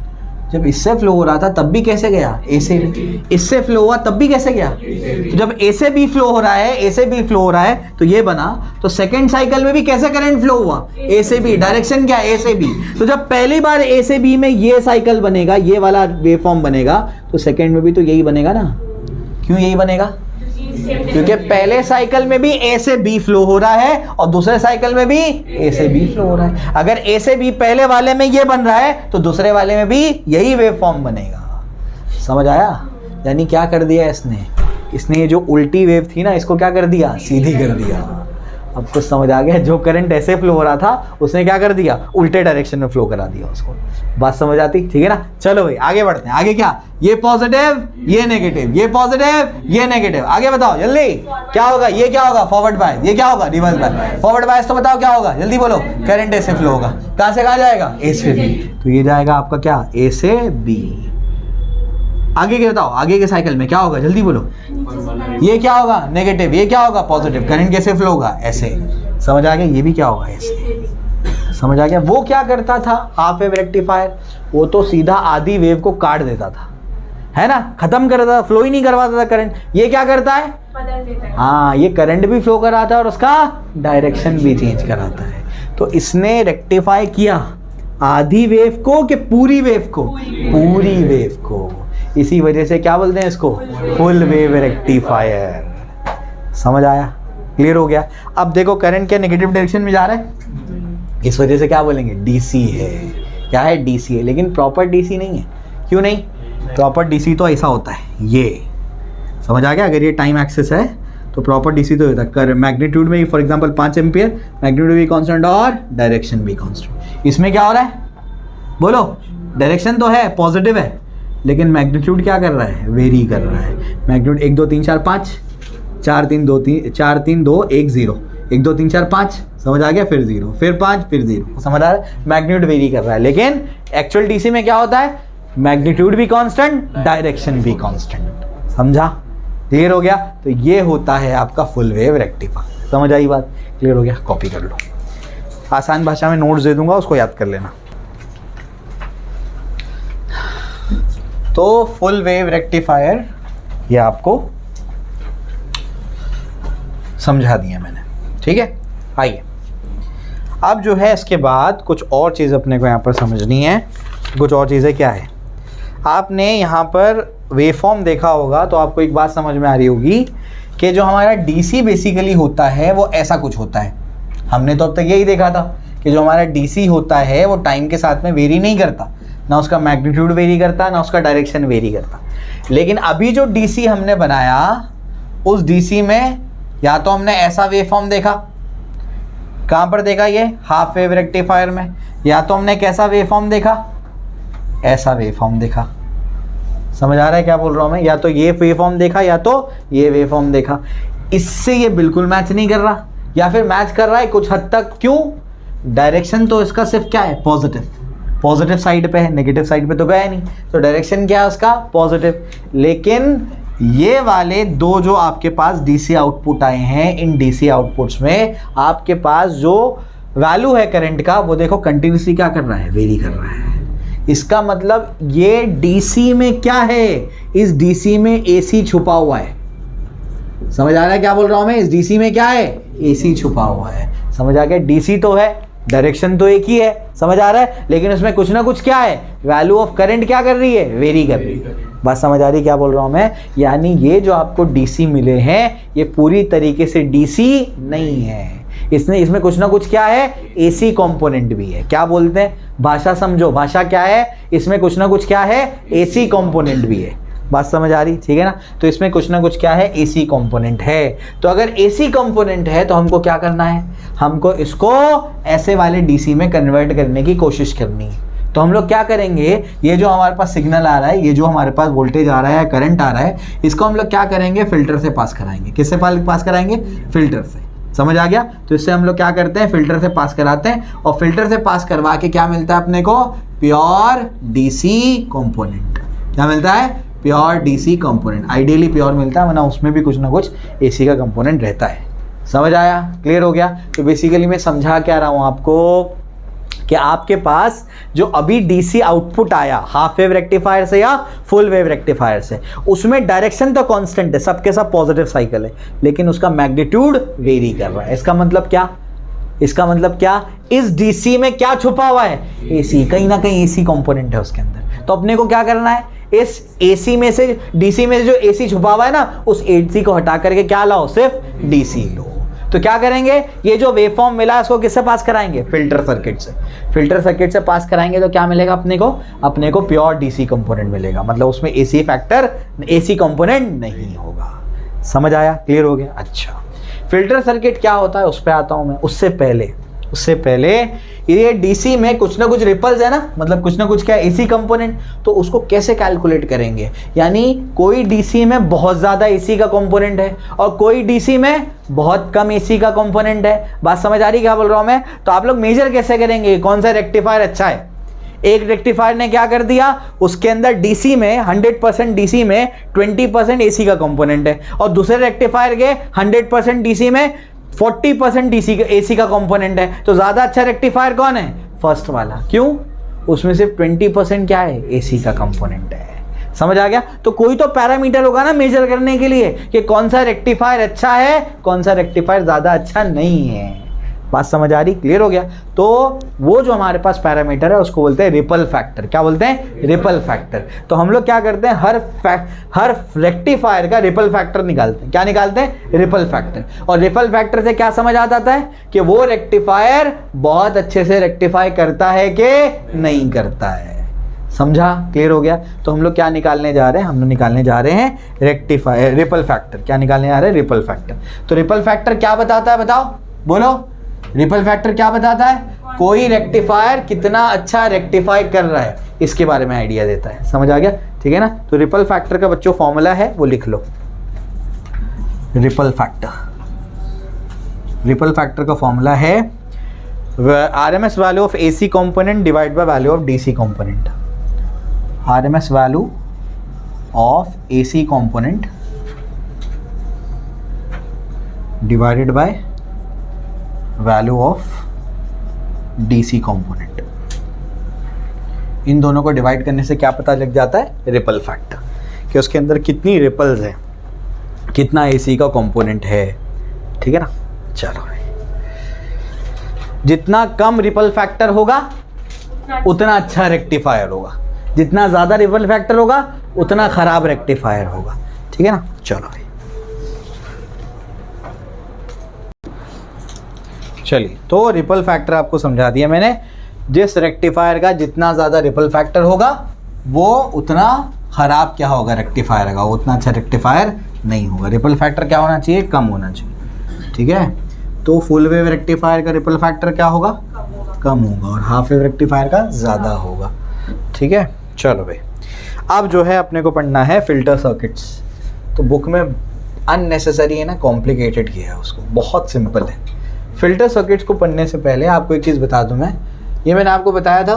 Speaker 1: जब इससे फ्लो हो रहा था तब भी कैसे गया, ए से बी। इससे फ्लो हुआ तब भी कैसे गया, तो जब ए से बी फ्लो हो रहा है, ए से बी फ्लो हो रहा है तो ये बना। तो सेकंड साइकिल में भी कैसे करंट फ्लो हुआ, ए से बी, डायरेक्शन क्या है, ए से बी। तो जब पहली बार ए से बी में ये साइकिल बनेगा, ये वाला वेवफॉर्म बनेगा, तो सेकंड में भी तो यही बनेगा ना। क्यों यही बनेगा, क्योंकि पहले साइकिल में भी ए से बी फ्लो हो रहा है और दूसरे साइकिल में भी ए से बी फ्लो हो रहा है। अगर ए से बी पहले वाले में ये बन रहा है तो दूसरे वाले में भी यही वेव फॉर्म बनेगा। समझ आया, यानी क्या कर दिया इसने ये जो उल्टी वेव थी ना, इसको क्या कर दिया, सीधी कर दिया। अब कुछ समझ आ गया, जो करंट ऐसे फ्लो हो रहा था उसने क्या कर दिया, उल्टे डायरेक्शन में फ्लो करा दिया उसको। बात समझ आती, ठीक है ना। चलो भाई आगे बढ़ते हैं। आगे क्या, ये पॉजिटिव, ये नेगेटिव, ये पॉजिटिव, ये नेगेटिव। आगे बताओ जल्दी, क्या होगा, ये क्या होगा, फॉरवर्ड बायस, ये क्या होगा, रिवर्स बायस। फॉरवर्ड बायस तो बताओ क्या होगा, जल्दी बोलो। करंट ऐसे फ्लो होगा, कहां से कहां जाएगा, ए से बी। तो ये जाएगा आपका क्या, ए से बी। आगे के बताओ, आगे के साइकिल में क्या होगा, जल्दी बोलो। ये क्या होगा, नेगेटिव, ये क्या होगा, पॉजिटिव। करंट कैसे फ्लो होगा, ऐसे। समझ आ गया, ये भी क्या होगा, ऐसे। समझ आ गया। वो क्या करता था हाफ वेव रेक्टिफायर, वो तो सीधा आधी वेव को काट देता था, है ना, खत्म कर देता था, फ्लो ही नहीं करवाता था करंट। ये क्या करता है, हाँ, ये करंट भी फ्लो कराता है और उसका डायरेक्शन भी चेंज कराता है। तो इसने रेक्टिफाई किया आधी वेव को कि पूरी वेव को, पूरी वेव को। इसी वजह से क्या बोलते हैं इसको, फुल वेव रेक्टिफायर। समझ आया, क्लियर हो गया। अब देखो करंट क्या नेगेटिव डायरेक्शन में जा रहा है, इस वजह से क्या बोलेंगे, डीसी है। क्या है, डीसी है, लेकिन प्रॉपर डीसी नहीं है। क्यों नहीं, प्रॉपर डीसी तो ऐसा होता है, ये समझ आ गया। अगर ये टाइम एक्सिस है तो प्रॉपर डीसी तो होता है। मैग्नीट्यूड में फॉर एग्जांपल 5 एम्पियर, मैग्नीट्यूड भी कांस्टेंट और डायरेक्शन भी कांस्टेंट। इसमें क्या हो रहा है बोलो, डायरेक्शन तो है, पॉजिटिव है, लेकिन मैग्नीट्यूड क्या कर रहा है, वेरी कर रहा है। मैग्नीट्यूड 1 2 3 4 5, 4 3 2 3 4 3 2 1 0, 1 2 3 4 5, समझ आ गया, फिर 0, फिर 5, फिर 0, समझ आ रहा है। मैग्नीट्यूड वेरी कर रहा है, लेकिन एक्चुअल डीसी में क्या होता है, मैग्नीट्यूड भी कांस्टेंट, डायरेक्शन भी कांस्टेंट। समझा, क्लियर हो गया। तो ये होता है आपका फुल वेव रेक्टिफायर। समझ आई बात, क्लियर हो गया। कॉपी कर लो, आसान भाषा में नोट्स दे दूंगा, उसको याद कर लेना। तो फुल वेव रेक्टिफायर ये आपको समझा दिया मैंने, ठीक है। आइए अब जो है इसके बाद कुछ और चीज़ अपने को यहाँ पर समझनी है। कुछ और चीज़ें क्या है, आपने यहाँ पर वेवफॉर्म देखा होगा तो आपको एक बात समझ में आ रही होगी कि जो हमारा डीसी बेसिकली होता है वो ऐसा कुछ होता है। हमने तो अब तक यही देखा था कि जो हमारा डीसी होता है वो टाइम के साथ में वेरी नहीं करता, ना उसका मैग्नीट्यूड वेरी करता, ना उसका डायरेक्शन वेरी करता। लेकिन अभी जो डीसी हमने बनाया उस डीसी में या तो हमने ऐसा वेवफॉर्म देखा, कहाँ पर देखा, ये हाफ वेव रेक्टिफायर में, या तो हमने कैसा वेवफॉर्म देखा, ऐसा वेवफॉर्म देखा। समझ आ रहा है क्या बोल रहा हूँ मैं? या तो ये वेवफॉर्म देखा या तो ये वेवफॉर्म देखा, इससे ये बिल्कुल मैच नहीं कर रहा, या फिर मैच कर रहा है कुछ हद तक। क्यों? डायरेक्शन तो इसका सिर्फ क्या है? पॉजिटिव साइड पे है, नेगेटिव साइड पे तो गया नहीं, तो डायरेक्शन क्या है उसका? पॉजिटिव। लेकिन ये वाले दो जो आपके पास डीसी आउटपुट आए हैं, इन डीसी आउटपुट्स में आपके पास जो वैल्यू है करंट का, वो देखो कंटिन्यूसली क्या कर रहा है? वेरी कर रहा है। इसका मतलब ये डीसी में क्या है? इस डीसी में एसी छुपा हुआ है। समझ आ रहा है क्या बोल रहा हूं मैं? इस डीसी में क्या है? एसी छुपा हुआ है। समझ आ गया? डीसी तो है, डायरेक्शन तो एक ही है, समझ आ रहा है, लेकिन उसमें कुछ ना कुछ क्या है? वैल्यू ऑफ करंट क्या कर रही है? वेरी कर रही है। बात समझ आ रही क्या बोल रहा हूं मैं? यानी ये जो आपको डीसी मिले हैं, ये पूरी तरीके से डीसी नहीं है, इसमें कुछ ना कुछ क्या है? एसी कंपोनेंट भी है। क्या बोलते हैं? भाषा समझो, भाषा क्या है? इसमें कुछ ना कुछ क्या है? एसी कंपोनेंट भी है। बात समझ आ रही? ठीक है ना? तो इसमें कुछ ना कुछ क्या है? एसी कंपोनेंट है। तो अगर एसी कंपोनेंट है तो हमको क्या करना है? हमको इसको ऐसे वाले डीसी में कन्वर्ट करने की कोशिश करनी है। तो हम लोग क्या करेंगे? ये जो हमारे पास सिग्नल आ रहा है, ये जो हमारे पास वोल्टेज आ रहा है, करंट आ रहा है, इसको हम लोग क्या करेंगे? फिल्टर से पास कराएंगे। किससे पास कराएंगे? फिल्टर से। समझ आ गया? तो इससे हम लोग क्या करते हैं? फिल्टर से पास कराते हैं, और फिल्टर से पास करवा के क्या मिलता है अपने को? Pure DC component. क्या मिलता है? Pure DC component. Ideally pure मिलता है, वरना उसमें भी कुछ ना कुछ एसी का कंपोनेंट रहता है। समझ आया? क्लियर हो गया? तो बेसिकली मैं समझा क्या रहा हूं आपको कि आपके पास जो अभी डीसी आउटपुट आया हाफ वेव रेक्टिफायर से या फुल वेव रेक्टिफायर से, उसमें डायरेक्शन तो कांस्टेंट है, सबके सब पॉजिटिव साइकिल है, लेकिन उसका मैग्नीट्यूड वेरी कर रहा है। इसका मतलब क्या? इसका मतलब क्या? इस डीसी में क्या छुपा हुआ है? एसी। कहीं ना कहीं एसी कंपोनेंट है उसके अंदर। तो अपने को क्या करना है? इस एसी में से, डीसी में से जो एसी छुपा हुआ है ना, उस एसी को हटा करके क्या लाओ? सिर्फ डीसी लो। तो क्या करेंगे? ये जो वेवफॉर्म मिला इसको किससे पास कराएंगे? फिल्टर सर्किट से। फिल्टर सर्किट से पास कराएंगे तो क्या मिलेगा अपने को? अपने को प्योर डीसी कंपोनेंट मिलेगा। मतलब उसमें एसी फैक्टर, एसी कंपोनेंट नहीं होगा। समझ आया? क्लियर हो गया? अच्छा, फिल्टर सर्किट क्या होता है उस पर आता हूं मैं। उससे पहले ये डीसी में कुछ ना कुछ रिपल्स है ना, मतलब कुछ ना कुछ क्या? AC component. तो उसको कैसे कैलकुलेट करेंगे? यानी कोई डीसी में बहुत ज़्यादा एसी का कंपोनेंट है और कोई डीसी में बहुत कम एसी का कंपोनेंट है। बात समझ आ रही क्या बोल रहा हूँ मैं? तो आप लोग मेजर कैसे करेंगे कौन सा रेक्टिफायर अच्छा है? एक रेक्टिफायर ने क्या कर दिया? उसके अंदर डीसी में 100% डीसी में 20% एसी का कंपोनेंट है, और दूसरे रेक्टिफायर के 100% डीसी में 40% डीसी का एसी का कंपोनेंट है। तो ज्यादा अच्छा रेक्टिफायर कौन है? फर्स्ट वाला। क्यों? उसमें सिर्फ 20% क्या है? एसी का कंपोनेंट है। समझ आ गया? तो कोई तो पैरामीटर होगा ना मेजर करने के लिए कि कौन सा रेक्टिफायर अच्छा है, कौन सा रेक्टिफायर ज्यादा अच्छा नहीं है। बात समझ आ रही? क्लियर हो गया? तो वो जो हमारे पास पैरामीटर है उसको बोलते हैं रिपल फैक्टर। क्या बोलते हैं? Ripple factor. तो हम लोग क्या करते हैं? हर रेक्टिफायर का रिपल फैक्टर निकालते हैं। क्या निकालते हैं? Ripple factor. और रिपल फैक्टर से क्या समझ आ जाता है कि वो रेक्टिफायर बहुत अच्छे से रेक्टिफाई करता है कि नहीं करता है। समझा? क्लियर हो गया? तो हम लोग क्या निकालने जा रहे हैं? हम लोग निकालने जा रहे हैं रेक्टिफायर रिपल फैक्टर। क्या निकालने जा रहे हैं? Ripple factor. तो रिपल फैक्टर क्या बताता है? बताओ, बोलो। रिपल फैक्टर क्या बताता है? कोई रेक्टिफायर कितना अच्छा रेक्टिफाई कर रहा है, इसके बारे में आइडिया देता है। समझ आ गया? ठीक है ना? तो रिपल फैक्टर का बच्चों फॉर्मूला है, वो लिख लो। रिपल फैक्टर का फॉर्मूला है RMS value of AC component divide by value of DC component. RMS value of AC component divided by value of DC component. इन दोनों को डिवाइड करने से क्या पता लग जाता है? रिपल फैक्टर, कि उसके अंदर कितनी रिपल्स हैं, कितना एसी का कंपोनेंट है। ठीक है ना? चलो, जितना कम रिपल फैक्टर होगा उतना अच्छा रेक्टिफायर होगा, जितना ज़्यादा रिपल फैक्टर होगा उतना ख़राब रेक्टिफायर होगा। ठीक है ना? चलो भाई, चलिए, तो रिपल फैक्टर आपको समझा दिया मैंने। जिस रेक्टिफायर का जितना ज़्यादा रिपल फैक्टर होगा वो उतना ख़राब क्या होगा? रेक्टिफायर होगा, उतना अच्छा रेक्टिफायर नहीं होगा। रिपल फैक्टर क्या होना चाहिए? कम होना चाहिए। ठीक है? तो फुल वेव रेक्टिफायर का रिपल फैक्टर क्या होगा? कम होगा, और हाफ वेव रेक्टिफायर का ज़्यादा होगा। ठीक है? चलो भाई, अब जो है अपने को पढ़ना है फिल्टर सर्किट्स। तो बुक में अननेसेसरी है ना, कॉम्प्लिकेटेड किया है उसको, बहुत सिंपल है। फिल्टर सर्किट्स को पढ़ने से पहले आपको एक चीज़ बता दूं मैं, ये मैंने आपको बताया था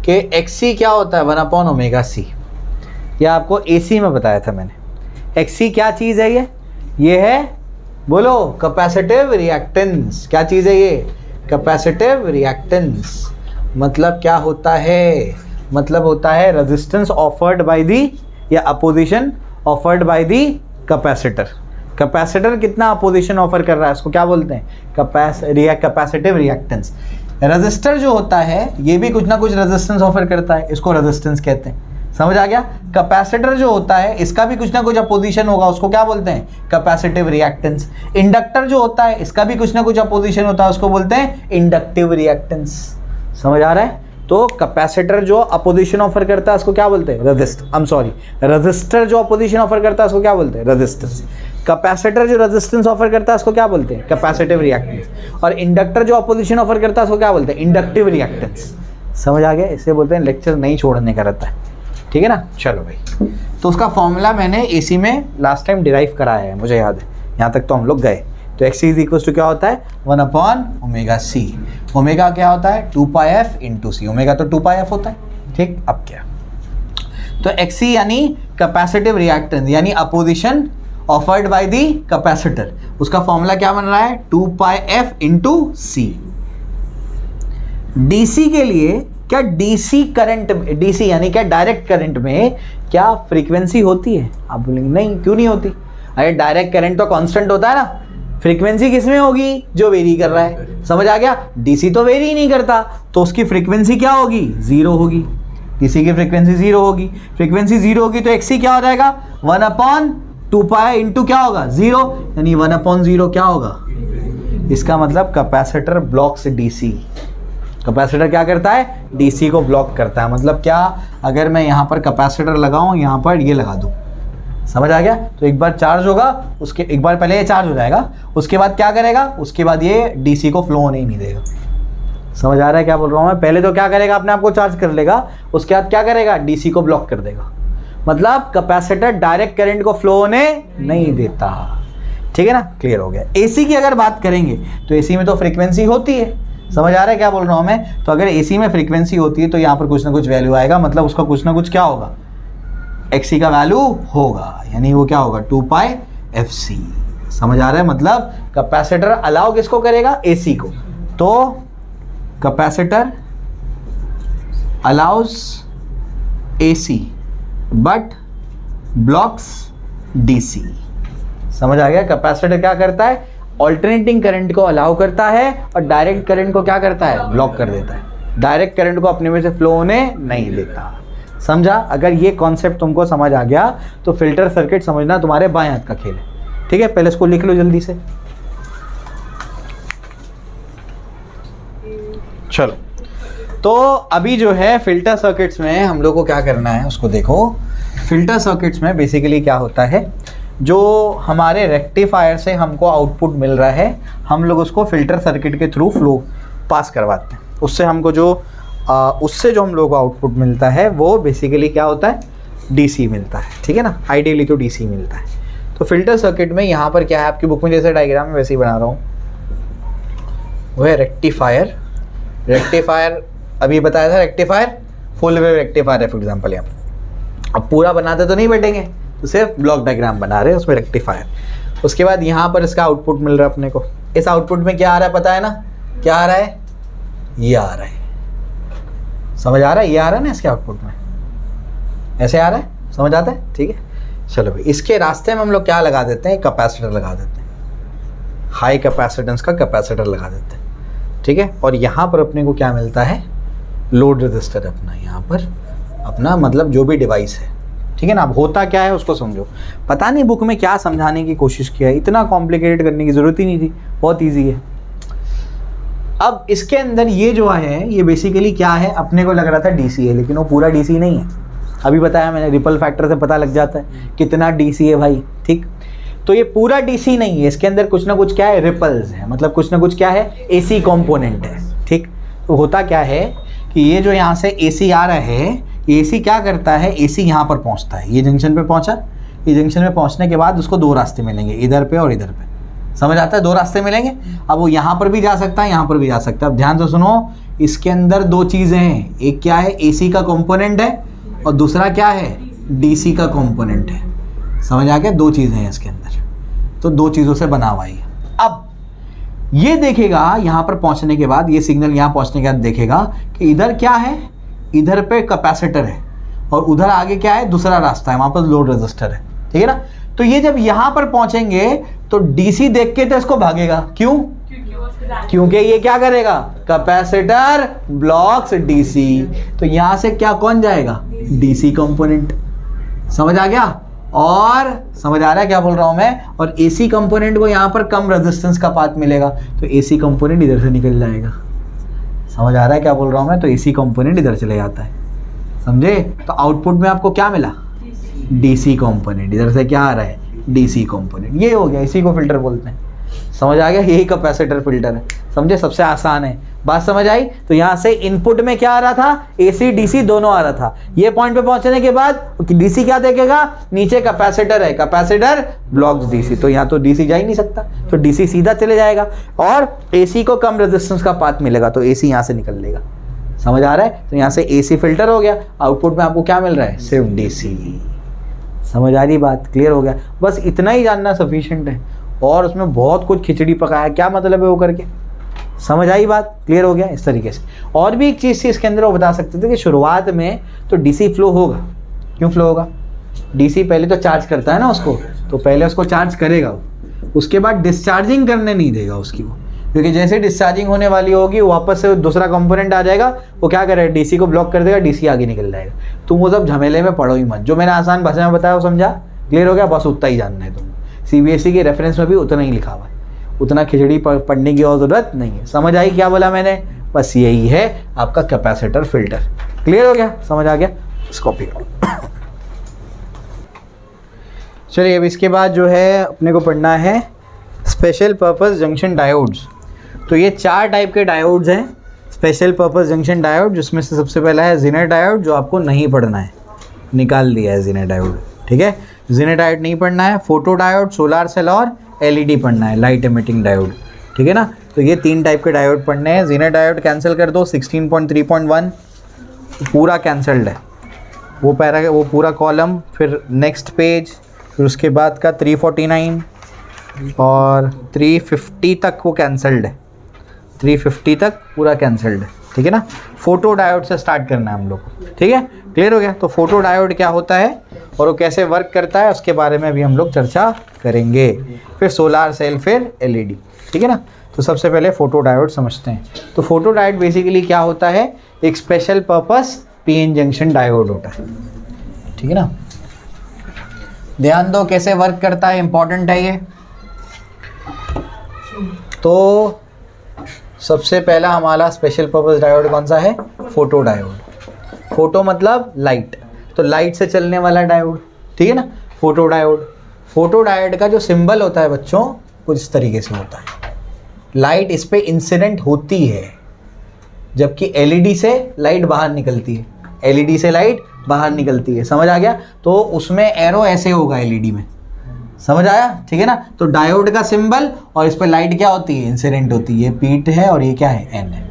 Speaker 1: कि XC क्या होता है 1/ωc, यह आपको AC में बताया था मैंने। XC क्या चीज़ है ये है, बोलो, कैपेसिटिव रिएक्टेंस। क्या चीज़ है ये? Capacitive reactance. मतलब क्या होता है? मतलब होता है रेजिस्टेंस ऑफर्ड बाय दी या opposition offered by the capacitor. Capacitor कितना अपोजिशन ऑफर कर रहा है, इसको क्या बोलते हैं? Capacitive reactance. रेजिस्टर जो होता है ये भी कुछ ना कुछ रेजिस्टेंस ऑफर करता है, इसको रेजिस्टेंस कहते हैं। समझ आ गया? कैपेसिटर जो होता है इसका भी कुछ ना कुछ अपोजिशन होगा, उसको क्या बोलते हैं? Capacitive reactance. इंडक्टर जो होता है इसका भी कुछ ना कुछ अपोजिशन होता है, उसको बोलते हैं इंडक्टिव रिएक्टेंस। समझ आ रहा है? तो कैपेसिटर जो अपोजिशन ऑफर करता है उसको क्या बोलते हैं? रेजिस्टर जो अपोजिशन ऑफर करता है उसको क्या बोलते हैं? रेजिस्टेंस। कैपेसिटर जो रेजिस्टेंस ऑफर करता है उसको क्या बोलते हैं? Capacitive reactance. और इंडक्टर जो अपोजिशन ऑफर करता है उसको क्या बोलते हैं? Inductive reactance. समझ आ गया? इसे बोलते हैं लेक्चर नहीं छोड़ने का रहता है, ठीक है ना। चलो भाई, तो उसका फॉर्मूला मैंने AC में लास्ट टाइम डिराइव कराया है, मुझे याद है, यहाँ तक तो हम लोग गए। तो XC इज इक्वल टू क्या होता है? 1/ωc। ओमेगा क्या होता है? 2πf × C। ओमेगा तो 2πf होता है, ठीक। अब क्या? तो XC यानी कैपेसिटिव रिएक्टेंस, यानी opposition offered by the capacitor. उसका फॉर्मूला क्या बन रहा है? 2πf × C। DC के लिए क्या DC करंट, DC यानी क्या डायरेक्ट करंट में क्या फ्रीक्वेंसी होती है? आप बोलेंगे नहीं, क्यों नहीं होती? अरे डायरेक्ट करंट तो कांस्टेंट होता है ना, फ्रीक्वेंसी किसमें होगी? जो वेरी कर रहा है। समझ आ गया? DC तो वेरी ही नहीं करता, तो उसकी फ्रीक्वेंसी क्या होगी? 0 होगी। DC की फ्रीक्वेंसी 0 होगी। फ्रीक्वेंसी 0 होगी तो XC क्या हो जाएगा? 1/2π × क्या होगा? 0, यानी 1/0 क्या होगा? इसका मतलब कैपेसिटर ब्लॉक्स DC। कैपेसिटर क्या करता है? DC को ब्लॉक करता है। मतलब क्या? अगर मैं यहाँ पर कैपेसिटर लगाऊं, यहाँ पर ये लगा दूं, समझ आ गया? तो एक बार चार्ज होगा, उसके एक बार पहले ये चार्ज हो जाएगा, उसके बाद क्या करेगा? उसके बाद ये DC को फ्लो होने ही नहीं देगा। समझ आ रहा है क्या बोल रहा हूँ मैं? पहले तो क्या करेगा? अपने आप को चार्ज कर लेगा, उसके बाद क्या करेगा? DC को ब्लॉक कर देगा। मतलब कैपेसिटर डायरेक्ट करंट को फ्लो होने नहीं देता, ठीक है ना। क्लियर हो गया। AC की अगर बात करेंगे तो AC में तो फ्रीक्वेंसी होती है। समझ आ रहा है क्या बोल रहा हूँ मैं? तो अगर AC में फ्रीक्वेंसी होती है तो यहाँ पर कुछ ना कुछ वैल्यू आएगा, मतलब उसका कुछ ना कुछ क्या होगा? XC का वैल्यू होगा, यानी वो क्या होगा? 2πfc। समझ आ रहा है? मतलब कैपेसिटर अलाउ किसको करेगा? AC को। तो capacitor allows AC but blocks DC। समझ आ गया? कैपेसिटर क्या करता है? ऑल्टरनेटिंग करंट को अलाउ करता है और डायरेक्ट करंट को क्या करता है? ब्लॉक कर देता है। डायरेक्ट करंट को अपने में से फ्लो होने नहीं देता। समझा? अगर ये कॉन्सेप्ट तुमको समझ आ गया तो फिल्टर सर्किट समझना तुम्हारे बाएं हाथ का खेल है, ठीक है। पहले इसको लिख लो जल्दी से। चलो, तो अभी जो है फिल्टर सर्किट्स में हम लोग को क्या करना है उसको देखो। फिल्टर सर्किट्स में बेसिकली क्या होता है, जो हमारे रेक्टिफायर से हमको आउटपुट मिल रहा है, हम लोग उसको फिल्टर सर्किट के थ्रू फ्लो पास करवाते हैं। उससे हमको जो हम लोग को आउटपुट मिलता है वो बेसिकली क्या होता है? DC मिलता है, ठीक है ना। आइडियली तो DC मिलता है। तो फिल्टर सर्किट में यहाँ पर क्या है, आपकी बुक में जैसे डायग्राम है वैसे ही बना रहा हूँ, वो है रेक्टिफायर। रेक्टिफायर अभी बताया था, रेक्टिफायर फुल वेव रेक्टिफायर है फॉर एग्जाम्पल। यहाँ अब पूरा बनाते तो नहीं बैठेंगे, तो सिर्फ ब्लॉक डायग्राम बना रहे हैं उसमें रेक्टिफायर। उसके बाद यहाँ पर इसका आउटपुट मिल रहा है अपने को। इस आउटपुट में क्या आ रहा है पता है ना? क्या आ रहा है? ये आ रहा है। समझ आ रहा है? ये आ रहा है ना इसके आउटपुट में, ऐसे आ रहा है। समझ आता है? ठीक है। चलो भाई, इसके रास्ते में हम लोग क्या लगा देते हैं? कैपेसिटर लगा देते हैं, हाई कैपेसिटेंस का कैपेसिटर लगा देते हैं, ठीक है। और यहाँ पर अपने को क्या मिलता है? लोड रजिस्टर अपना, यहाँ पर अपना मतलब जो भी डिवाइस है, ठीक है ना। अब होता क्या है उसको समझो। पता नहीं बुक में क्या समझाने की कोशिश किया है, इतना कॉम्प्लिकेटेड करने की ज़रूरत ही नहीं थी, बहुत ईजी है। अब इसके अंदर ये जो है ये बेसिकली क्या है, अपने को लग रहा था DC है, लेकिन वो पूरा DC नहीं है। अभी बताया मैंने, रिपल फैक्टर से पता लग जाता है कितना DC है भाई, ठीक। तो ये पूरा DC नहीं है, इसके अंदर कुछ ना कुछ क्या है? रिपल्स है, मतलब कुछ ना कुछ क्या है? AC कंपोनेंट है, ठीक। तो होता क्या है कि ये जो यहाँ से AC आ रहा है, एसी क्या करता है, एसी यहाँ पर पहुँचता है, ये जंक्शन पे पहुँचा, ये जंक्शन पे पहुँचने के बाद उसको दो रास्ते मिलेंगे, इधर पे और इधर पे, समझ आता है, दो रास्ते मिलेंगे। अब वो यहाँ पर भी जा सकता है, यहाँ पर भी जा सकता है। अब ध्यान से सुनो, इसके अंदर दो चीज़ें हैं, एक क्या है, एसी का कंपोनेंट है, और दूसरा क्या है, डीसी का कंपोनेंट है। समझ आ गया, दो चीज़ें हैं इसके अंदर, तो दो चीज़ों से बना हुआ है। अब ये देखेगा यहाँ पर पहुँचने के बाद, ये सिग्नल यहाँ पहुँचने के बाद देखेगा कि इधर क्या है, इधर पे कैपेसिटर है, और उधर आगे क्या है, दूसरा रास्ता है, वहाँ पर लोड रजिस्टर है, ठीक है ना। तो ये जब यहाँ पर पहुँचेंगे तो डीसी देख के तो इसको भागेगा, क्यों, क्योंकि ये क्या करेगा, कैपेसिटर ब्लॉक्स डीसी, तो यहाँ से क्या कौन जाएगा, डीसी कंपोनेंट। समझ आ गया, और समझ आ रहा है क्या बोल रहा हूँ मैं। और एसी कंपोनेंट को यहाँ पर कम रेजिस्टेंस का पाथ मिलेगा, तो एसी कंपोनेंट इधर से निकल जाएगा। समझ आ रहा है क्या बोल रहा हूँ मैं, तो एसी कंपोनेंट इधर चले जाता है, समझे। तो आउटपुट में आपको क्या मिला, डीसी कंपोनेंट, इधर से क्या आ रहा है, डीसी कंपोनेंट। ये हो गया, इसी को फिल्टर बोलते हैं। समझ आ गया, यही कैपेसिटर फिल्टर है, समझे, सबसे आसान है। बात समझ आई। तो यहाँ से इनपुट में क्या आ रहा था, एसी डीसी दोनों आ रहा था। ये पॉइंट पे पहुंचने के बाद डीसी क्या देखेगा, नीचे कैपेसिटर है, कैपेसिटर ब्लॉक्स डीसी, तो यहाँ तो डीसी जा ही नहीं सकता, तो डीसी सीधा चले जाएगा, और एसी को कम रेजिस्टेंस का पाथ मिलेगा, तो एसी यहाँ से निकल लेगा। समझ आ रहा है। तो यहाँ से एसी फिल्टर हो गया, आउटपुट में आपको क्या मिल रहा है, सिर्फ डीसी। समझ आ रही बात, क्लियर हो गया। बस इतना ही जानना सफिशिएंट है, और उसमें बहुत कुछ खिचड़ी पकाया, क्या मतलब है वो करके। समझ आई बात, क्लियर हो गया। इस तरीके से और भी एक चीज़ थी इसके अंदर, वो बता सकते थे कि शुरुआत में तो डीसी फ्लो होगा। क्यों फ्लो होगा, डीसी पहले तो चार्ज करता है ना उसको, तो पहले उसको चार्ज करेगा, उसके बाद डिस्चार्जिंग करने नहीं देगा उसकी वो, क्योंकि जैसे डिस्चार्जिंग होने वाली होगी वापस से दूसरा कंपोनेंट आ जाएगा, वो क्या करेगा, डीसी को ब्लॉक कर देगा, डीसी आगे निकल जाएगा। तुम वो सब झमेले में पढ़ो ही मत, जो मैंने आसान भाषा में बताया वो समझा, क्लियर हो गया। बस उतना ही जानना है तुम, सीबीएसई के रेफरेंस में भी उतना ही लिखा हुआ है, उतना खिचड़ी पढ़ने की और ज़रूरत नहीं है। समझ आई क्या बोला मैंने, बस यही है आपका कैपेसिटर फिल्टर। क्लियर हो गया, समझ आ गया। इसको कॉपी करो। चलिए अब इसके बाद जो है अपने को पढ़ना है स्पेशल पर्पस जंक्शन डायोड्स। तो ये 4 टाइप के डायोड्स हैं स्पेशल पर्पस जंक्शन डायोड, जिसमें से सबसे पहला है ज़ीनर डायोड, जो आपको नहीं पढ़ना है, निकाल दिया है ज़ीनर डायोड, ठीक है। ज़ीनर डायोड नहीं पढ़ना है। फोटो डायोड, सोलार सेल और एलईडी पढ़ना है, लाइट एमिटिंग डायोड, ठीक है ना। तो ये 3 टाइप के डायोड पढ़ने हैं। ज़ीनर डायोड कैंसिल कर दो, 16.3.1 पूरा कैंसल्ड है, वो पूरा कॉलम, फिर नेक्स्ट पेज, फिर उसके बाद का 349 और 350 तक वो कैंसल्ड है, 350 तक पूरा कैंसल्ड है, ठीक है ना। फोटो डायोड से स्टार्ट करना है हम लोग को, ठीक है, क्लियर हो गया। तो फोटो डायोड क्या होता है और वो कैसे वर्क करता है उसके बारे में भी हम लोग चर्चा करेंगे, फिर सोलार सेल, फिर एलईडी, ठीक है ना। तो सबसे पहले फोटो डायोड समझते हैं। तो फोटो डायोड बेसिकली क्या होता है, एक special purpose PN junction diode होता है, ठीक है ना। ध्यान दो कैसे वर्क करता है, इंपॉर्टेंट है ये। तो सबसे पहला हमारा स्पेशल पर्पस डायोड कौन सा है, फोटो डायोड। फोटो मतलब लाइट, तो लाइट से चलने वाला डायोड, ठीक है ना, फोटो डायोड। फोटो डायोड का जो सिंबल होता है बच्चों कुछ इस तरीके से होता है, लाइट इस पे इंसिडेंट होती है, जबकि एलईडी से लाइट बाहर निकलती है, एलईडी से लाइट बाहर निकलती है। समझ आ गया। तो उसमें एरो ऐसे होगा एलईडी में, समझ आया, ठीक है ना। तो डायोड का सिंबल और इस पर लाइट क्या होती है, इंसिडेंट होती है, ये पीट है और ये क्या है, एन है।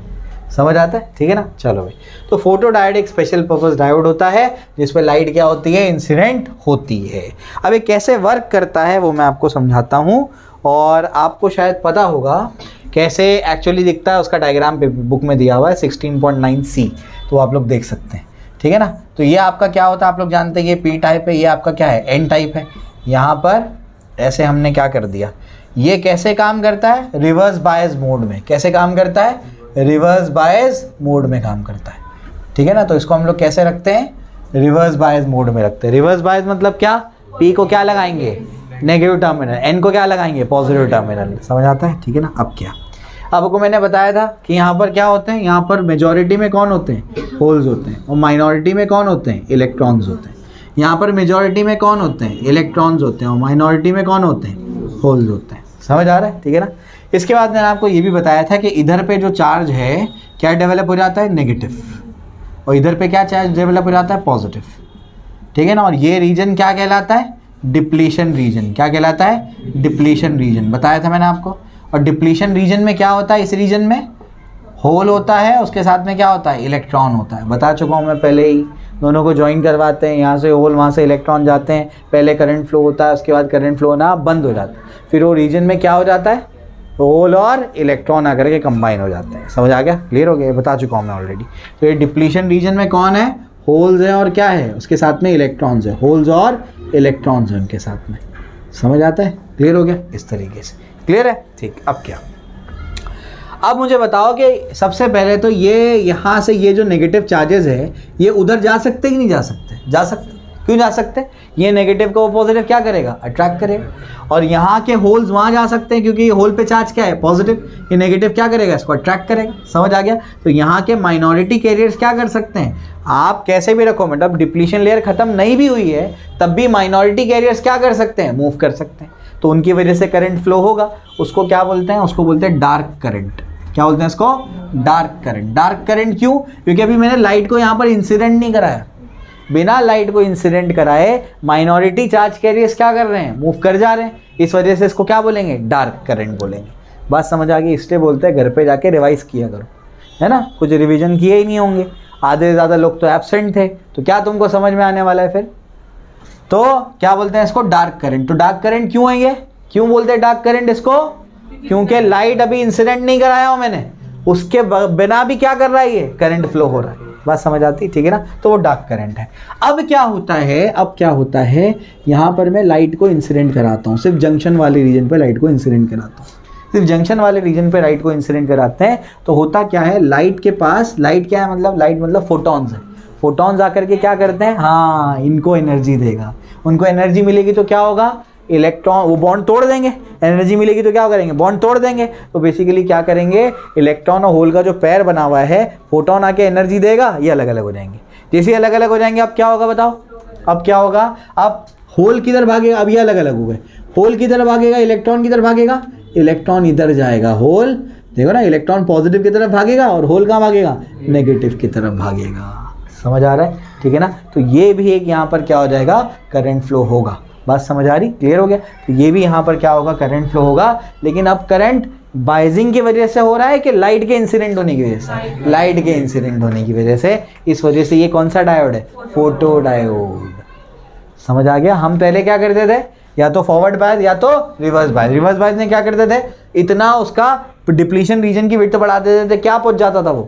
Speaker 1: समझ आता है, ठीक है ना। चलो भाई, तो फोटो डायोड एक स्पेशल पर्पस डायोड होता है जिस पर लाइट क्या होती है, इंसिडेंट होती है। अब ये कैसे वर्क करता है वो मैं आपको समझाता हूँ, और आपको शायद पता होगा कैसे एक्चुअली दिखता है, उसका डायग्राम बुक में दिया हुआ है 16.9C, तो आप लोग देख सकते हैं, ठीक है ना। तो ये आपका क्या होता है, आप लोग जानते हैं, ये पी टाइप है, ये आपका क्या है, एन टाइप है। यहाँ पर ऐसे हमने क्या कर दिया, ये कैसे काम करता है, रिवर्स बायस मोड में। कैसे काम करता है, रिवर्स बायस मोड में काम करता है, ठीक है ना। तो इसको हम लोग कैसे रखते हैं, रिवर्स बायस मोड में रखते हैं। रिवर्स बायस मतलब क्या, पी को क्या लगाएंगे, नेगेटिव टर्मिनल, एन को क्या लगाएंगे, पॉजिटिव टर्मिनल। समझ आता है, ठीक है ना। अब क्या, आपको मैंने बताया था कि यहाँ पर क्या होते हैं, यहाँ पर मेजॉरिटी में कौन होते हैं, होल्स होते हैं, और माइनॉरिटी में कौन होते हैं, इलेक्ट्रॉन्स होते हैं। यहाँ पर मेजॉरिटी में कौन होते हैं, इलेक्ट्रॉन्स होते हैं, और माइनॉरिटी में कौन होते हैं, होल्स होते हैं। समझ आ रहा है, ठीक है ना। इसके बाद मैंने आपको ये भी बताया था कि इधर पे जो चार्ज है क्या डेवलप हो जाता है, नेगेटिव, और इधर पे क्या चार्ज डेवलप हो जाता है, पॉजिटिव, ठीक है ना। और ये रीजन क्या कहलाता है, डिप्लीशन रीजन। क्या कहलाता है, डिप्लीशन रीजन, बताया था मैंने आपको। और डिप्लीशन रीजन में क्या होता है, इस रीजन में होल होता है, उसके साथ में क्या होता है, इलेक्ट्रॉन होता है। बता चुका हूँ मैं पहले ही, दोनों को ज्वाइन करवाते हैं, यहाँ से होल वहाँ से इलेक्ट्रॉन जाते हैं, पहले करंट फ्लो होता है, उसके बाद करंट फ्लो होना बंद हो जाता है, फिर वो रीजन में क्या हो जाता है, होल और इलेक्ट्रॉन आकर के कंबाइन हो जाते हैं। समझ आ गया, क्लियर हो गया, बता चुका हूँ मैं ऑलरेडी। तो ये डिप्लीशन रीजन में कौन है, होल्स है और क्या है, उसके साथ में इलेक्ट्रॉन्स है, होल्स और इलेक्ट्रॉन्स हैं उनके साथ में। समझ आता है, क्लियर हो गया, इस तरीके से क्लियर है। ठीक, अब क्या, अब मुझे बताओ कि सबसे पहले तो ये यहाँ से ये जो नेगेटिव चार्जेस है ये उधर जा सकते कि नहीं जा सकते, जा सकते। क्यों जा सकते, ये नेगेटिव को पॉजिटिव क्या करेगा, अट्रैक्ट करेगा। और यहाँ के होल्स वहाँ जा सकते हैं क्योंकि ये होल पे चार्ज क्या है, पॉजिटिव, ये नेगेटिव क्या करेगा, इसको अट्रैक्ट करेगा। समझ आ गया। तो यहाँ के माइनॉरिटी कैरियर्स क्या कर सकते हैं, आप कैसे भी रखो, मतलब डिप्लीशन लेयर खत्म नहीं भी हुई है तब भी माइनॉरिटी कैरियर्स क्या कर सकते हैं, मूव कर सकते हैं। तो उनकी वजह से करंट फ्लो होगा, उसको क्या बोलते हैं, उसको बोलते हैं डार्क करंट। क्या बोलते हैं इसको, डार्क करंट। डार्क करंट क्यों, क्योंकि अभी मैंने लाइट को यहाँ पर इंसिडेंट नहीं कराया, बिना लाइट को इंसिडेंट कराए माइनॉरिटी चार्ज कैरियर्स क्या कर रहे हैं, मूव कर जा रहे हैं, इस वजह से इसको क्या बोलेंगे, डार्क करंट बोलेंगे। बात समझ आ गई, इसलिए बोलते हैं घर पे जाके रिवाइज किया करो, है ना। कुछ रिवीजन किए ही नहीं होंगे, आधे से ज़्यादा लोग तो एब्सेंट थे, तो क्या तुमको समझ में आने वाला है फिर। तो क्या बोलते हैं इसको, डार्क करंट। तो डार्क करंट क्यों है, ये क्यों बोलते हैं डार्क करंट इसको, क्योंकि लाइट अभी इंसिडेंट नहीं कराया हो मैंने, उसके बिना भी क्या कर रहा है, ये करंट फ्लो हो रहा है। बात समझ आती, ठीक है ना। तो वो डार्क करंट है। अब क्या होता है, अब क्या होता है, यहाँ पर मैं लाइट को इंसिडेंट कराता हूँ, सिर्फ जंक्शन वाले रीजन पे लाइट को इंसिडेंट कराता हूँ, सिर्फ जंक्शन वाले रीजन पे लाइट को इंसिडेंट कराते हैं। तो होता क्या है, लाइट के पास, लाइट क्या है मतलब, लाइट मतलब फोटॉन्स है, फोटॉन्स आकर के क्या करते हैं, हाँ इनको एनर्जी देगा, उनको एनर्जी मिलेगी तो क्या होगा, इलेक्ट्रॉन वो बॉन्ड तोड़ देंगे, एनर्जी मिलेगी तो क्या करेंगे, बॉन्ड तोड़ देंगे। तो बेसिकली क्या करेंगे, इलेक्ट्रॉन और होल का जो पैर बना हुआ है, फोटोन आके एनर्जी देगा, ये अलग अलग हो जाएंगे। जैसे अलग अलग हो जाएंगे अब क्या होगा बताओ, अब क्या होगा, अब होल किधर भागेगा, अब ये अलग अलग हो गए, होल किधर भागेगा, इलेक्ट्रॉन किधर भागेगा, इलेक्ट्रॉन इधर जाएगा, होल देखो ना, इलेक्ट्रॉन पॉजिटिव की तरफ भागेगा और होल कहाँ भागेगा, नेगेटिव की तरफ भागेगा। समझ आ रहा है, ठीक है ना। तो ये भी एक यहाँ पर क्या हो जाएगा, करंट फ्लो होगा। बात समझ आ रही, क्लियर हो गया। तो ये भी यहाँ पर क्या होगा, करंट फ्लो होगा। लेकिन अब करंट बाइजिंग की वजह से हो रहा है कि लाइट के इंसिडेंट होने की वजह से, लाइट के इंसिडेंट होने की वजह से, इस वजह से ये कौन सा डायोड है, फोटो डायोड। समझ आ गया। हम पहले क्या करते थे, या तो फॉरवर्ड बायस या तो रिवर्स बायस। रिवर्स बायस में क्या करते थे, इतना उसका डिप्लीशन रीजन की विड्थ बढ़ा देते थे, क्या पहुंच जाता था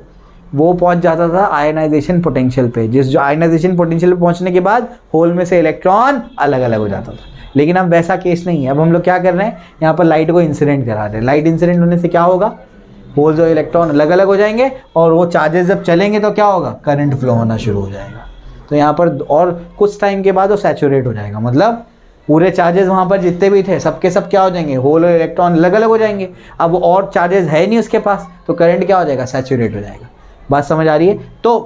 Speaker 1: वो पहुंच जाता था आयनाइजेशन पोटेंशियल पे, जिस जो आयनाइजेशन पोटेंशियल पे पहुंचने के बाद होल में से इलेक्ट्रॉन अलग अलग हो जाता था। लेकिन अब वैसा केस नहीं है, अब हम लोग क्या कर रहे हैं, यहाँ पर लाइट को इंसिडेंट करा रहे हैं। लाइट इंसिडेंट होने से क्या होगा, होल्स और इलेक्ट्रॉन अलग अलग हो जाएंगे, और वो चार्जेस जब चलेंगे तो क्या होगा, करंट फ्लो होना शुरू हो जाएगा। तो यहाँ पर और कुछ टाइम के बाद वो सैचुरेट हो जाएगा, मतलब पूरे चार्जेस वहाँ पर जितने भी थे सबके सब क्या हो जाएंगे, होल और इलेक्ट्रॉन अलग अलग हो जाएंगे। अब और चार्जेस है नहीं उसके पास, तो करंट क्या हो जाएगा, सैचुरेट हो जाएगा। बात समझ आ रही है। तो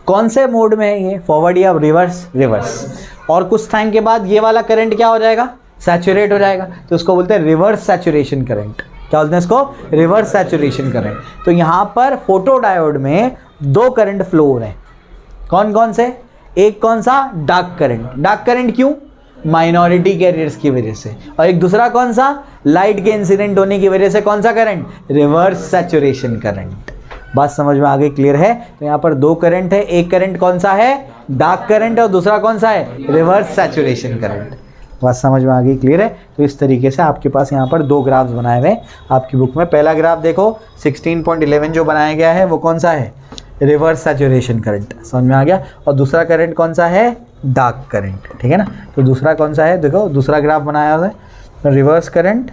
Speaker 1: कौन से मोड में है ये, फॉरवर्ड या रिवर्स, रिवर्स। और कुछ टाइम के बाद ये वाला करंट क्या हो जाएगा, सैचुरेट हो जाएगा। तो उसको बोलते हैं रिवर्स सैचुरेशन करंट। क्या बोलते हैं इसको, रिवर्स सैचुरेशन करंट। तो यहाँ पर फोटो डायोड में दो करंट फ्लो हो रहे हैं, कौन कौन से, एक कौन सा, डार्क करंट। डार्क करंट क्यों, माइनॉरिटी कैरियर्स की वजह से। और एक दूसरा कौन सा, लाइट के इंसिडेंट होने की वजह से कौन सा करंट, रिवर्स सैचुरेशन करंट। बात समझ में आ गई, क्लियर है। तो यहाँ पर दो करंट है, एक करंट कौन सा है, डार्क करंट, और दूसरा कौन सा है, रिवर्स सैचुरेशन करंट। बात समझ में आ गई, क्लियर है। तो इस तरीके से आपके पास यहाँ पर दो ग्राफ्स बनाए हुए हैं आपकी बुक में। पहला ग्राफ देखो 16.11 जो बनाया गया है वो कौन सा है, रिवर्स सैचुरेशन करंट, समझ में आ गया। और दूसरा करंट कौन सा है, डार्क करंट, ठीक है ना। तो दूसरा कौन सा है, देखो दूसरा ग्राफ बनाया हुआ है, reverse current,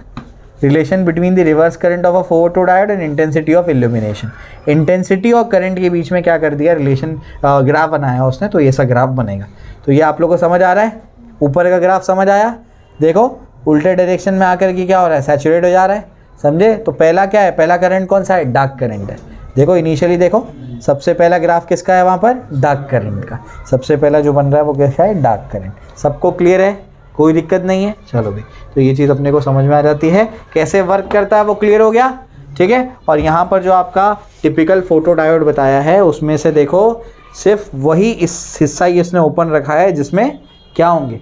Speaker 1: relation between the reverse current of a photo diode and intensity of illumination. Intensity और करंट के बीच में क्या कर दिया, रिलेशन ग्राफ बनाया उसने, तो ये सा ग्राफ बनेगा। तो ये आप लोगों को समझ आ रहा है, ऊपर का ग्राफ समझ आया। देखो उल्टे डायरेक्शन में आकर के क्या हो रहा है, सैचुरेट हो जा रहा है, समझे। तो पहला क्या है, पहला करंट कौन सा है, डार्क करंट है। देखो इनिशियली देखो सबसे पहला ग्राफ किसका है, वहाँ पर डार्क करंट का सबसे पहला जो बन रहा है वो किसका है, डार्क करंट। सबको क्लियर है, कोई दिक्कत नहीं है, चलो भाई। तो ये चीज़ अपने को समझ में आ जाती है, कैसे वर्क करता है वो क्लियर हो गया। ठीक है। और यहाँ पर जो आपका टिपिकल फोटो डायोड बताया है उसमें से देखो सिर्फ वही इस हिस्सा ही इसने ओपन रखा है जिसमें क्या होंगे,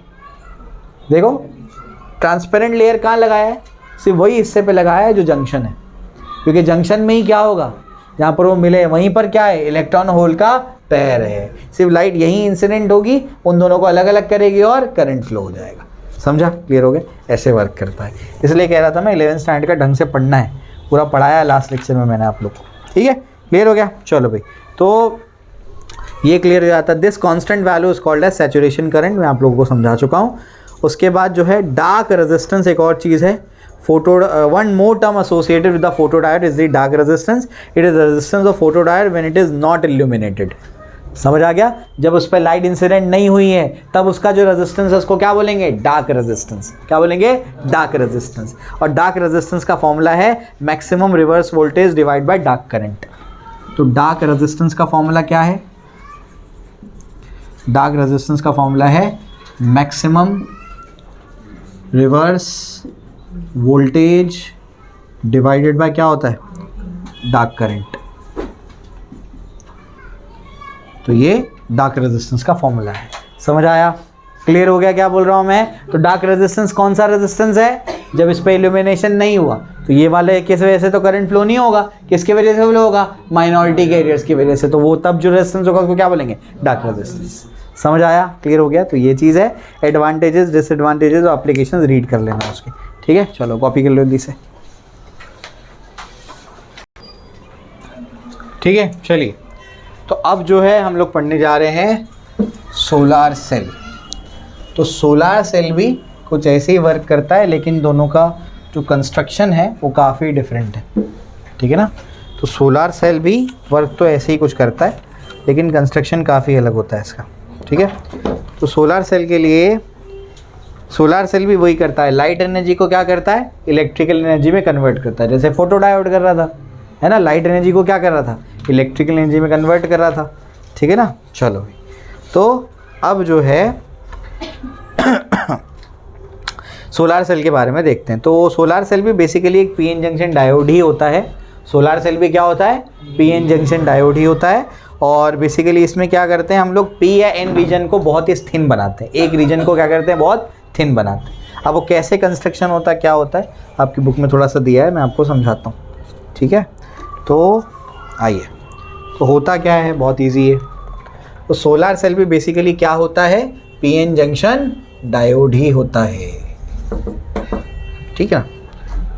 Speaker 1: देखो ट्रांसपेरेंट लेयर कहाँ लगाया है, सिर्फ वही हिस्से पे लगाया है जो जंक्शन है, क्योंकि जंक्शन में ही क्या होगा, जहाँ पर वो मिले वहीं पर क्या है, इलेक्ट्रॉन होल का पेयर है। सिर्फ लाइट यहीं इंसिडेंट होगी, उन दोनों को अलग अलग करेगी और करंट फ्लो हो जाएगा। समझा, क्लियर हो गया, ऐसे वर्क करता है। इसलिए कह रहा था मैं 11th स्टैंडर्ड का ढंग से पढ़ना है, पूरा पढ़ाया लास्ट लेक्चर में मैंने आप लोग को। ठीक है, क्लियर हो गया। चलो भाई, तो ये क्लियर हो जाता है। This constant value is called as saturation current, मैं आप लोगों को समझा चुका हूँ। उसके बाद जो है डार्क रेजिस्टेंस एक और चीज़ है। Photo one more term associated with the photo diode is the dark resistance. It is resistance of photo diode when it is not illuminated. समझ आ गया, जब उस पर लाइट इंसिडेंट नहीं हुई है तब उसका जो रेजिस्टेंस है उसको क्या बोलेंगे, डार्क रेजिस्टेंस। क्या बोलेंगे, डार्क रेजिस्टेंस। और डार्क रेजिस्टेंस का फॉर्मूला है maximum reverse voltage divide by dark current. तो डार्क रेजिस्टेंस का फॉर्मूला क्या है, डार्क रेजिस्टेंस का फॉर्मूला है maximum reverse voltage divided by क्या होता है, डार्क करंट। तो ये डार्क रेजिस्टेंस का फॉर्मूला है। समझ आया, क्लियर हो गया क्या बोल रहा हूं मैं। तो डार्क रेजिस्टेंस कौन सा रेजिस्टेंस है, जब इस पे इल्यूमिनेशन नहीं हुआ तो ये वाले किस वजह से तो करंट फ्लो नहीं होगा, किसकी वजह से फ्लो होगा, माइनॉरिटी कैरियर्स की वजह से। तो वो तब जो रेजिस्टेंस होगा उसको क्या बोलेंगे, डार्क रेजिस्टेंस। समझ आया, क्लियर हो गया। तो ये चीज़ है, एडवांटेजेस डिसएडवांटेजेस और एप्लीकेशंस रीड कर लेना उसके। ठीक है, चलो कॉपी कर लो जल्दी से। ठीक है, चलिए। तो अब जो है हम लोग पढ़ने जा रहे हैं सोलार सेल। तो सोलार सेल भी कुछ ऐसे ही वर्क करता है, लेकिन दोनों का जो कंस्ट्रक्शन है वो काफ़ी डिफरेंट है। ठीक है ना। तो सोलार सेल भी वर्क तो ऐसे ही कुछ करता है, लेकिन कंस्ट्रक्शन काफ़ी अलग होता है इसका। ठीक है। तो सोलार सेल के लिए, सोलार सेल भी वही करता है, लाइट एनर्जी को क्या करता है, इलेक्ट्रिकल एनर्जी में कन्वर्ट करता है। जैसे फोटो डायोड कर रहा था, है ना, लाइट एनर्जी को क्या कर रहा था, इलेक्ट्रिकल एनर्जी में कन्वर्ट कर रहा था। ठीक है ना। चलो, तो अब जो है सोलार सेल के बारे में देखते हैं। तो सोलार सेल भी बेसिकली एक पीएन जंक्शन डायोड ही होता है। सोलार सेल भी क्या होता है, पीएन जंक्शन डायोड ही होता है। और बेसिकली इसमें क्या करते हैं हम लोग, पी या एन रीजन को बहुत ही थिन बनाते हैं। एक रीजन को क्या करते हैं, बहुत थिन बनाते हैं। अब वो कैसे कंस्ट्रक्शन होता है, क्या होता है, आपकी बुक में थोड़ा सा दिया है, मैं आपको समझाता हूँ। ठीक है, तो आइए। तो होता क्या है, बहुत ईजी है। तो सोलार सेल भी बेसिकली क्या होता है, पीएन जंक्शन डायोड ही होता है। ठीक है,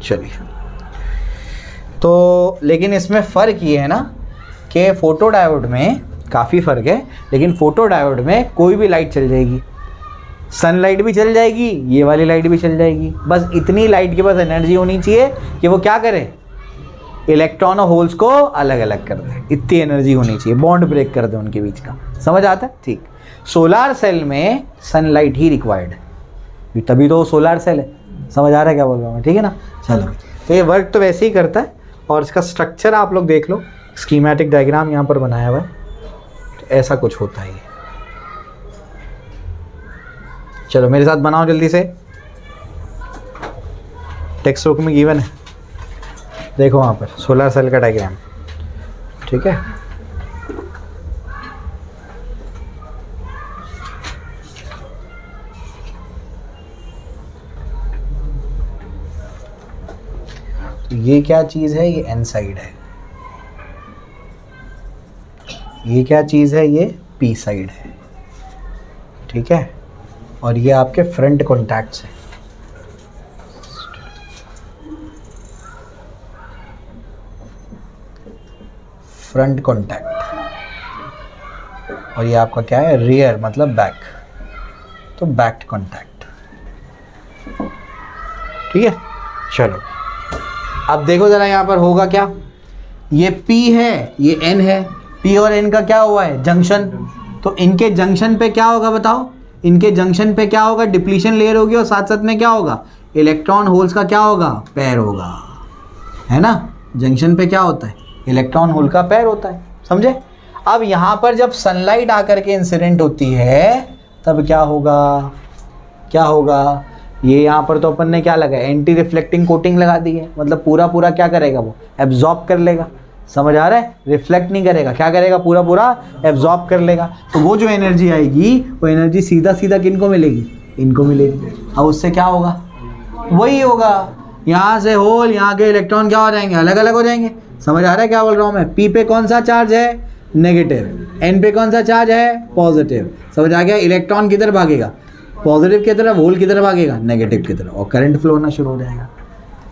Speaker 1: चलिए। तो लेकिन इसमें फ़र्क ये है ना कि फोटो डायोड में काफ़ी फ़र्क है, लेकिन फोटो डायोड में कोई भी लाइट चल जाएगी, सनलाइट भी चल जाएगी, ये वाली लाइट भी चल जाएगी। बस इतनी लाइट के पास एनर्जी होनी चाहिए कि वो क्या करे, इलेक्ट्रॉन और होल्स को अलग अलग कर दे। इतनी एनर्जी होनी चाहिए, बॉन्ड ब्रेक कर दे उनके बीच का। समझ आता है, ठीक। सोलार सेल में सनलाइट ही रिक्वायर्ड है, तभी तो सोलार सेल है। समझ आ रहा है क्या बोल रहा हूँ मैं, ठीक है ना। चलो, तो ये वर्क तो वैसे ही करता है। और इसका स्ट्रक्चर आप लोग देख लो, स्कीमेटिक डायग्राम यहाँ पर बनाया हुआ है। तो ऐसा कुछ होता है। चलो मेरे साथ बनाओ जल्दी से, टेक्स्ट बुक में गिवन है, देखो वहाँ पर सोलर सेल का डायग्राम। ठीक है, तो ये क्या चीज़ है, ये एन साइड है। ये क्या चीज़ है, ये पी साइड है। ठीक है, और ये आपके फ्रंट कॉन्टैक्ट्स हैं। फ्रंट कॉन्टैक्ट, और ये आपका क्या है, रियर मतलब बैक, तो बैक कॉन्टैक्ट। ठीक है, चलो अब देखो ज़रा यहाँ पर होगा क्या, ये P है, ये N है। P और N का क्या हुआ है, जंक्शन। तो इनके जंक्शन पे क्या होगा बताओ, इनके जंक्शन पे क्या होगा, डिप्लीशन लेयर होगी, और साथ साथ में क्या होगा, इलेक्ट्रॉन होल्स का क्या होगा, पेयर होगा, है ना। जंक्शन पे क्या होता है, इलेक्ट्रॉन होल का पेयर होता है। समझे। अब यहाँ पर जब सनलाइट आकर के इंसिडेंट होती है तब क्या होगा, क्या होगा, ये यहाँ पर तो अपन ने क्या लगा, एंटी रिफ्लेक्टिंग कोटिंग लगा दी है, मतलब पूरा पूरा क्या करेगा, वो एब्जॉर्ब कर लेगा। समझ आ रहा है, रिफ्लेक्ट नहीं करेगा, क्या करेगा, पूरा पूरा एब्जॉर्ब कर लेगा। तो वो जो एनर्जी आएगी वो एनर्जी सीधा सीधा किन को मिलेगी, इनको मिलेगी। अब उससे क्या होगा, वही होगा, यहाँ से होल, यहाँ के इलेक्ट्रॉन क्या हो जाएंगे, अलग अलग हो जाएंगे। समझ आ रहा है क्या बोल रहा हूँ मैं। पी पे कौन सा चार्ज है, नेगेटिव, एन पे कौन सा चार्ज है, पॉजिटिव। समझ आ गया, इलेक्ट्रॉन किधर भागेगा, पॉजिटिव की तरफ, होल किधर भागेगा, नेगेटिव की तरफ, और करंट फ्लो होना शुरू हो जाएगा।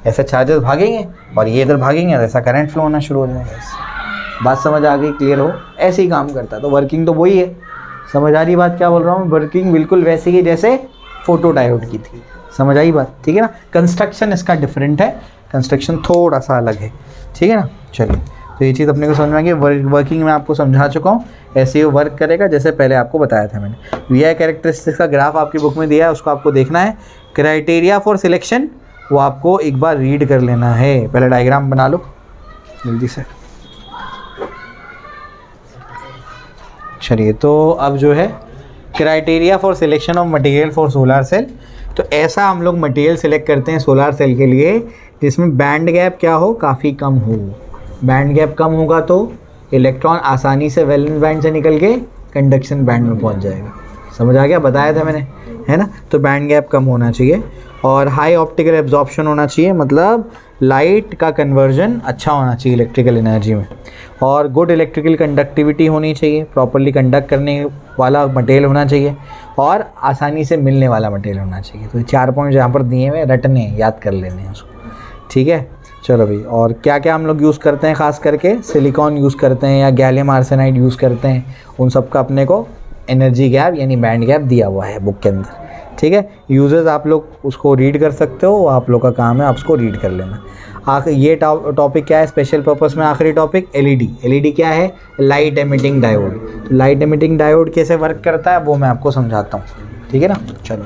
Speaker 1: ऐसे चार्जेस भागेंगे और ये इधर भागेंगे, ऐसा करंट फ्लो होना शुरू हो जाएगा। बात समझ आ गई, क्लियर हो, ऐसे ही काम करता है। तो वर्किंग तो वही है, समझ आ रही बात क्या बोल रहा हूँ। वर्किंग बिल्कुल वैसी ही जैसे फोटो डायोड की थी, समझ आई बात, ठीक है ना। कंस्ट्रक्शन इसका डिफरेंट है, कंस्ट्रक्शन थोड़ा सा अलग है, ठीक है ना। चलिए, तो ये चीज़ अपने को समझ में आ गई। वर्किंग में आपको समझा चुका हूँ, ऐसे ही वर्क करेगा जैसे पहले आपको बताया था मैंने। वी कैरेक्टरिस्टिक्स का ग्राफ आपकी बुक में दिया है, उसको आपको देखना है। क्राइटेरिया फॉर सिलेक्शन वो आपको एक बार रीड कर लेना है। पहले डायग्राम बना लो जल्दी से। चलिए, तो अब जो है criteria for selection of material for solar cell. तो ऐसा हम लोग मटेरियल सिलेक्ट करते हैं सोलर सेल के लिए जिसमें बैंड गैप क्या हो, काफ़ी कम हो। बैंड गैप कम होगा तो इलेक्ट्रॉन आसानी से वैलेंस बैंड से निकल के कंडक्शन बैंड में पहुंच जाएगा। समझ आ गया, बताया था मैंने, है ना। तो बैंड गैप कम होना चाहिए और हाई ऑप्टिकल एब्जॉर्प्शन होना चाहिए, मतलब लाइट का कन्वर्जन अच्छा होना चाहिए इलेक्ट्रिकल एनर्जी में, और गुड इलेक्ट्रिकल कंडक्टिविटी होनी चाहिए, प्रॉपरली कंडक्ट करने वाला मटेरियल होना चाहिए, और आसानी से मिलने वाला मटेरियल होना चाहिए। तो 4 पॉइंट यहाँ पर दिए हुए, रटने हैं, याद कर लेने हैं उसको, ठीक है। चलो भाई, और क्या क्या हम लोग यूज़ करते हैं, ख़ास करके सिलिकॉन यूज़ करते हैं या गैलियम आर्सेनाइड यूज़ करते हैं। उन सब का अपने को एनर्जी गैप यानी बैंड गैप दिया हुआ है बुक के अंदर, ठीक है। यूजर्स आप लोग उसको रीड कर सकते हो, आप लोग का काम है आप उसको रीड कर लेना। ये टॉपिक क्या है स्पेशल पर्पस में, आखिरी टॉपिक एलईडी। एलईडी क्या है, लाइट एमिटिंग डायोड। तो लाइट एमिटिंग डायोड कैसे वर्क करता है वो मैं आपको समझाता हूँ, ठीक है ना। चलो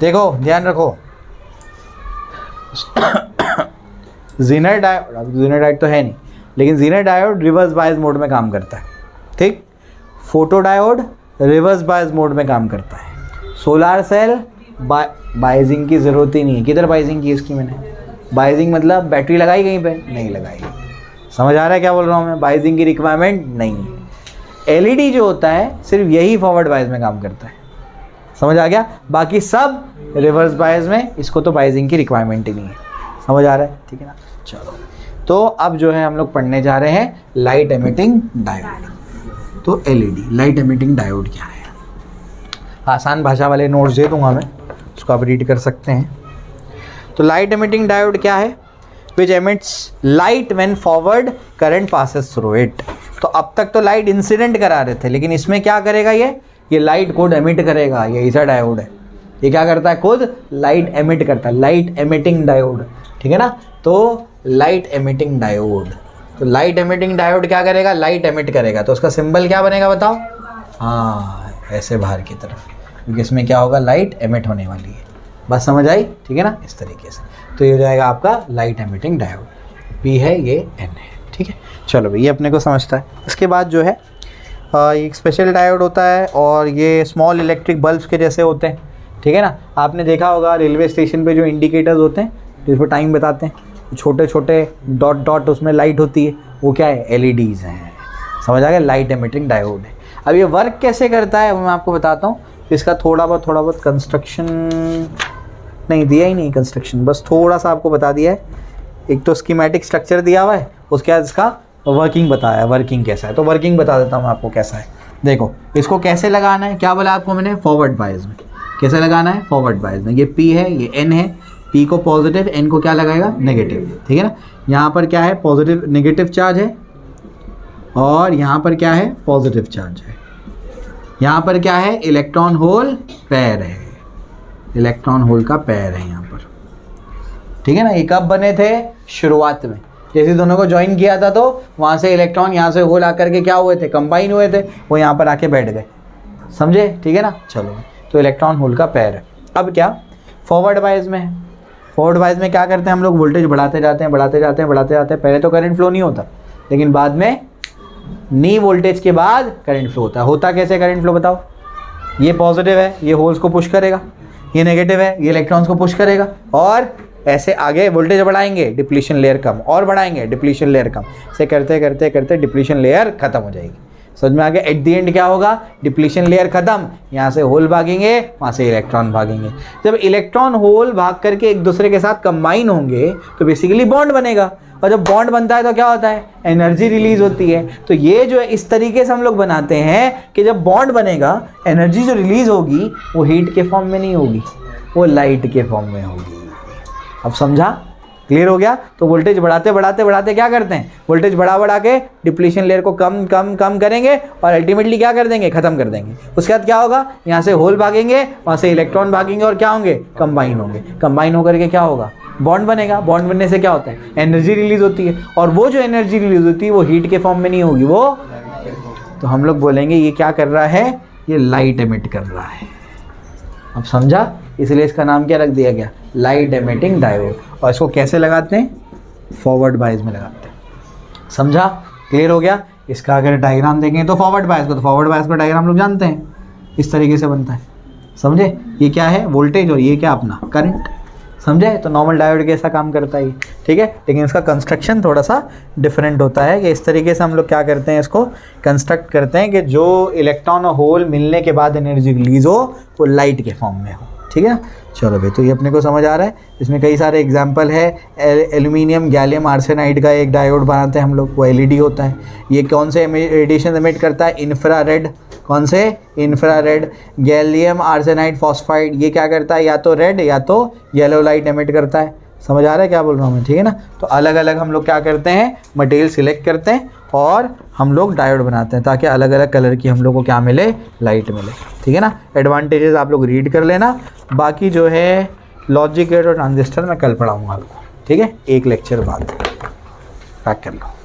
Speaker 1: देखो, ध्यान रखो। ज़ीनर डायोड तो है नहीं, लेकिन ज़ीनर डायोड रिवर्स बायस मोड में काम करता है, ठीक। Photo diode reverse bias mode में काम करता है। सोलार सेल बाइजिंग की ज़रूरत ही नहीं है। किधर बाइजिंग की इसकी मैंने, बाइजिंग मतलब बैटरी लगाई कहीं पे, नहीं लगाई। समझ आ रहा है क्या बोल रहा हूँ मैं, बाइजिंग की रिक्वायरमेंट नहीं है। एलईडी जो होता है सिर्फ यही फॉरवर्ड बायस में काम करता है, समझ आ गया। बाकी सब रिवर्स बायस में, इसको तो बाइजिंग की रिक्वायरमेंट ही नहीं है। समझ आ रहा है, ठीक है ना। चलो, तो अब जो है हम लोग पढ़ने जा रहे हैं लाइट एमिटिंग डायोड। तो एलईडी, लाइट एमिटिंग डायोड क्या है, आसान भाषा वाले नोट्स दे दूंगा मैं, उसको आप रीड कर सकते हैं। तो लाइट एमिटिंग डायोड क्या है, which emits light when forward current passes through it. तो अब तक तो लाइट इंसिडेंट करा रहे थे, लेकिन इसमें क्या करेगा, ये लाइट खुद एमिट करेगा। ये ऐसा डायोड है, ये क्या करता है, खुद लाइट एमिट करता है, लाइट एमिटिंग डायोड, ठीक है ना। तो लाइट एमिटिंग डायोड, तो लाइट एमिटिंग डायोड क्या करेगा, लाइट एमिट करेगा। तो उसका सिंबल क्या बनेगा बताओ, हाँ ऐसे बाहर की तरफ, क्योंकि इसमें क्या होगा, लाइट एमिट होने वाली है। बस समझ आई, ठीक है ना, इस तरीके से। तो ये हो जाएगा आपका लाइट एमिटिंग डायोड, पी है, ये एन है, ठीक है। चलो भाई, ये अपने को समझता है। इसके बाद जो है एक स्पेशल डायोड होता है, और ये स्मॉल इलेक्ट्रिक बल्ब्स के जैसे होते हैं, ठीक है ना। आपने देखा होगा रेलवे स्टेशन पे जो इंडिकेटर्स होते हैं जिस पर टाइम बताते हैं, छोटे छोटे डॉट डॉट उसमें लाइट होती है, वो क्या है, एलईडीज़ हैं। समझ आ गया, लाइट एमिटिंग डायोड है। अब ये वर्क कैसे करता है वो मैं आपको बताता हूँ। इसका थोड़ा बहुत कंस्ट्रक्शन नहीं दिया ही नहीं, कंस्ट्रक्शन बस थोड़ा सा आपको बता दिया है। एक तो स्कीमेटिक स्ट्रक्चर दिया हुआ है, उसके बाद इसका वर्किंग बताया है, वर्किंग कैसा है। तो वर्किंग बता देता हूँ आपको कैसा है। देखो, इसको कैसे लगाना है, क्या बोला आपको मैंने, फॉरवर्ड बायस में। कैसे लगाना है, फॉरवर्ड बायस में। ये पी है, ये एन है, पी को पॉजिटिव, एन को क्या लगाएगा, नेगेटिव, ठीक है ना। यहाँ पर क्या है, पॉजिटिव नेगेटिव चार्ज है, और यहाँ पर क्या है, पॉजिटिव चार्ज है। यहाँ पर क्या है, इलेक्ट्रॉन होल पेयर है, इलेक्ट्रॉन होल का पेयर है यहाँ पर, ठीक है ना। ये कब बने थे, शुरुआत में, जैसे दोनों को ज्वाइन किया था तो वहाँ से इलेक्ट्रॉन, यहाँ से होल आकर के क्या हुए थे, कंबाइन हुए थे, वो यहाँ पर आके बैठ गए, समझे, ठीक है ना। चलो, तो इलेक्ट्रॉन होल का पेयर है। अब क्या, फॉरवर्ड बायस में है। फॉरवर्ड बायस में क्या करते हैं हम लोग, वोल्टेज बढ़ाते जाते हैं, बढ़ाते जाते हैं, बढ़ाते जाते हैं। पहले तो करंट फ्लो नहीं होता, लेकिन बाद में नी वोल्टेज के बाद करंट फ्लो होता है। होता कैसे करंट फ्लो बताओ, ये पॉजिटिव है, ये होल्स को पुश करेगा, ये नेगेटिव है, ये इलेक्ट्रॉन्स को पुश करेगा और ऐसे आगे वोल्टेज बढ़ाएंगे, डिप्लीशन लेयर कम, और बढ़ाएंगे डिप्लीशन लेयर कम, ऐसे करते करते करते डिप्लीशन लेयर खत्म हो जाएगी। समझ में आ गया? एट द एंड क्या होगा? डिप्लीशन लेयर खत्म, यहाँ से होल भागेंगे, वहाँ से इलेक्ट्रॉन भागेंगे। जब इलेक्ट्रॉन होल भाग करके एक दूसरे के साथ कंबाइन होंगे तो बेसिकली बॉन्ड बनेगा, और जब बॉन्ड बनता है तो क्या होता है? एनर्जी रिलीज होती है। तो ये जो है इस तरीके से हम लोग बनाते हैं कि जब बॉन्ड बनेगा, एनर्जी जो रिलीज होगी वो हीट के फॉर्म में नहीं होगी, वो लाइट के फॉर्म में होगी। अब समझा? क्लियर हो गया? तो वोल्टेज बढ़ाते बढ़ाते बढ़ाते क्या करते हैं? वोल्टेज बढ़ा के डिप्लीशन लेयर को कम कम कम करेंगे और अल्टीमेटली क्या कर देंगे? खत्म कर देंगे। उसके बाद क्या होगा? यहाँ से होल भागेंगे, वहाँ से इलेक्ट्रॉन भागेंगे और क्या होंगे? कंबाइन होंगे। कंबाइन होकर के क्या होगा? बॉन्ड बनेगा। बॉन्ड बनने से क्या होता है? एनर्जी रिलीज होती है, और वो जो एनर्जी रिलीज होती है वो हीट के फॉर्म में नहीं होगी, वो तो हम लोग बोलेंगे ये क्या कर रहा है? ये लाइट एमिट कर रहा है। अब समझा? इसलिए इसका नाम क्या रख दिया गया? Light emitting diode. और इसको कैसे लगाते हैं? फॉरवर्ड बायस में लगाते हैं। समझा? क्लियर हो गया? इसका अगर डायग्राम देखें तो फॉरवर्ड बायस को, तो फॉरवर्ड बायस का डायग्राम लोग जानते हैं, इस तरीके से बनता है। समझे? ये क्या है? वोल्टेज, और ये क्या? अपना करंट। समझे? तो नॉर्मल डायोड के ऐसा काम करता है, ठीक है। लेकिन इसका कंस्ट्रक्शन थोड़ा सा डिफरेंट होता है कि इस तरीके से हम लोग क्या करते हैं, इसको कंस्ट्रक्ट करते हैं कि जो इलेक्ट्रॉन और होल मिलने के बाद एनर्जी रिलीज हो वो लाइट के फॉर्म में हो, ठीक है। चलो भाई, तो ये अपने को समझ आ रहा है। इसमें कई सारे एग्जांपल है। एल्यूमिनियम गैलियम आर्सेनाइड का एक डायोड बनाते हैं हम लोग, वो एलईडी होता है। ये कौन से रेडिएशन एमिट करता है? इंफ्रारेड। कौन से? इंफ्रारेड। गैलियम आर्सेनाइड फॉस्फाइड, ये क्या करता है? या तो रेड या तो येलो लाइट एमिट करता है। समझ आ रहा है क्या बोल रहा हूँ मैं? ठीक है ना। तो अलग अलग हम लोग क्या करते हैं? मटेरियल सिलेक्ट करते हैं और हम लोग डायोड बनाते हैं ताकि अलग अलग कलर की हम लोग को क्या मिले? लाइट मिले, ठीक है ना। एडवांटेजेस आप लोग रीड कर लेना। बाकी जो है लॉजिक गेट और ट्रांजिस्टर मैं कल पढ़ाऊँगा आपको, ठीक है, एक लेक्चर बाद। पैक कर लो।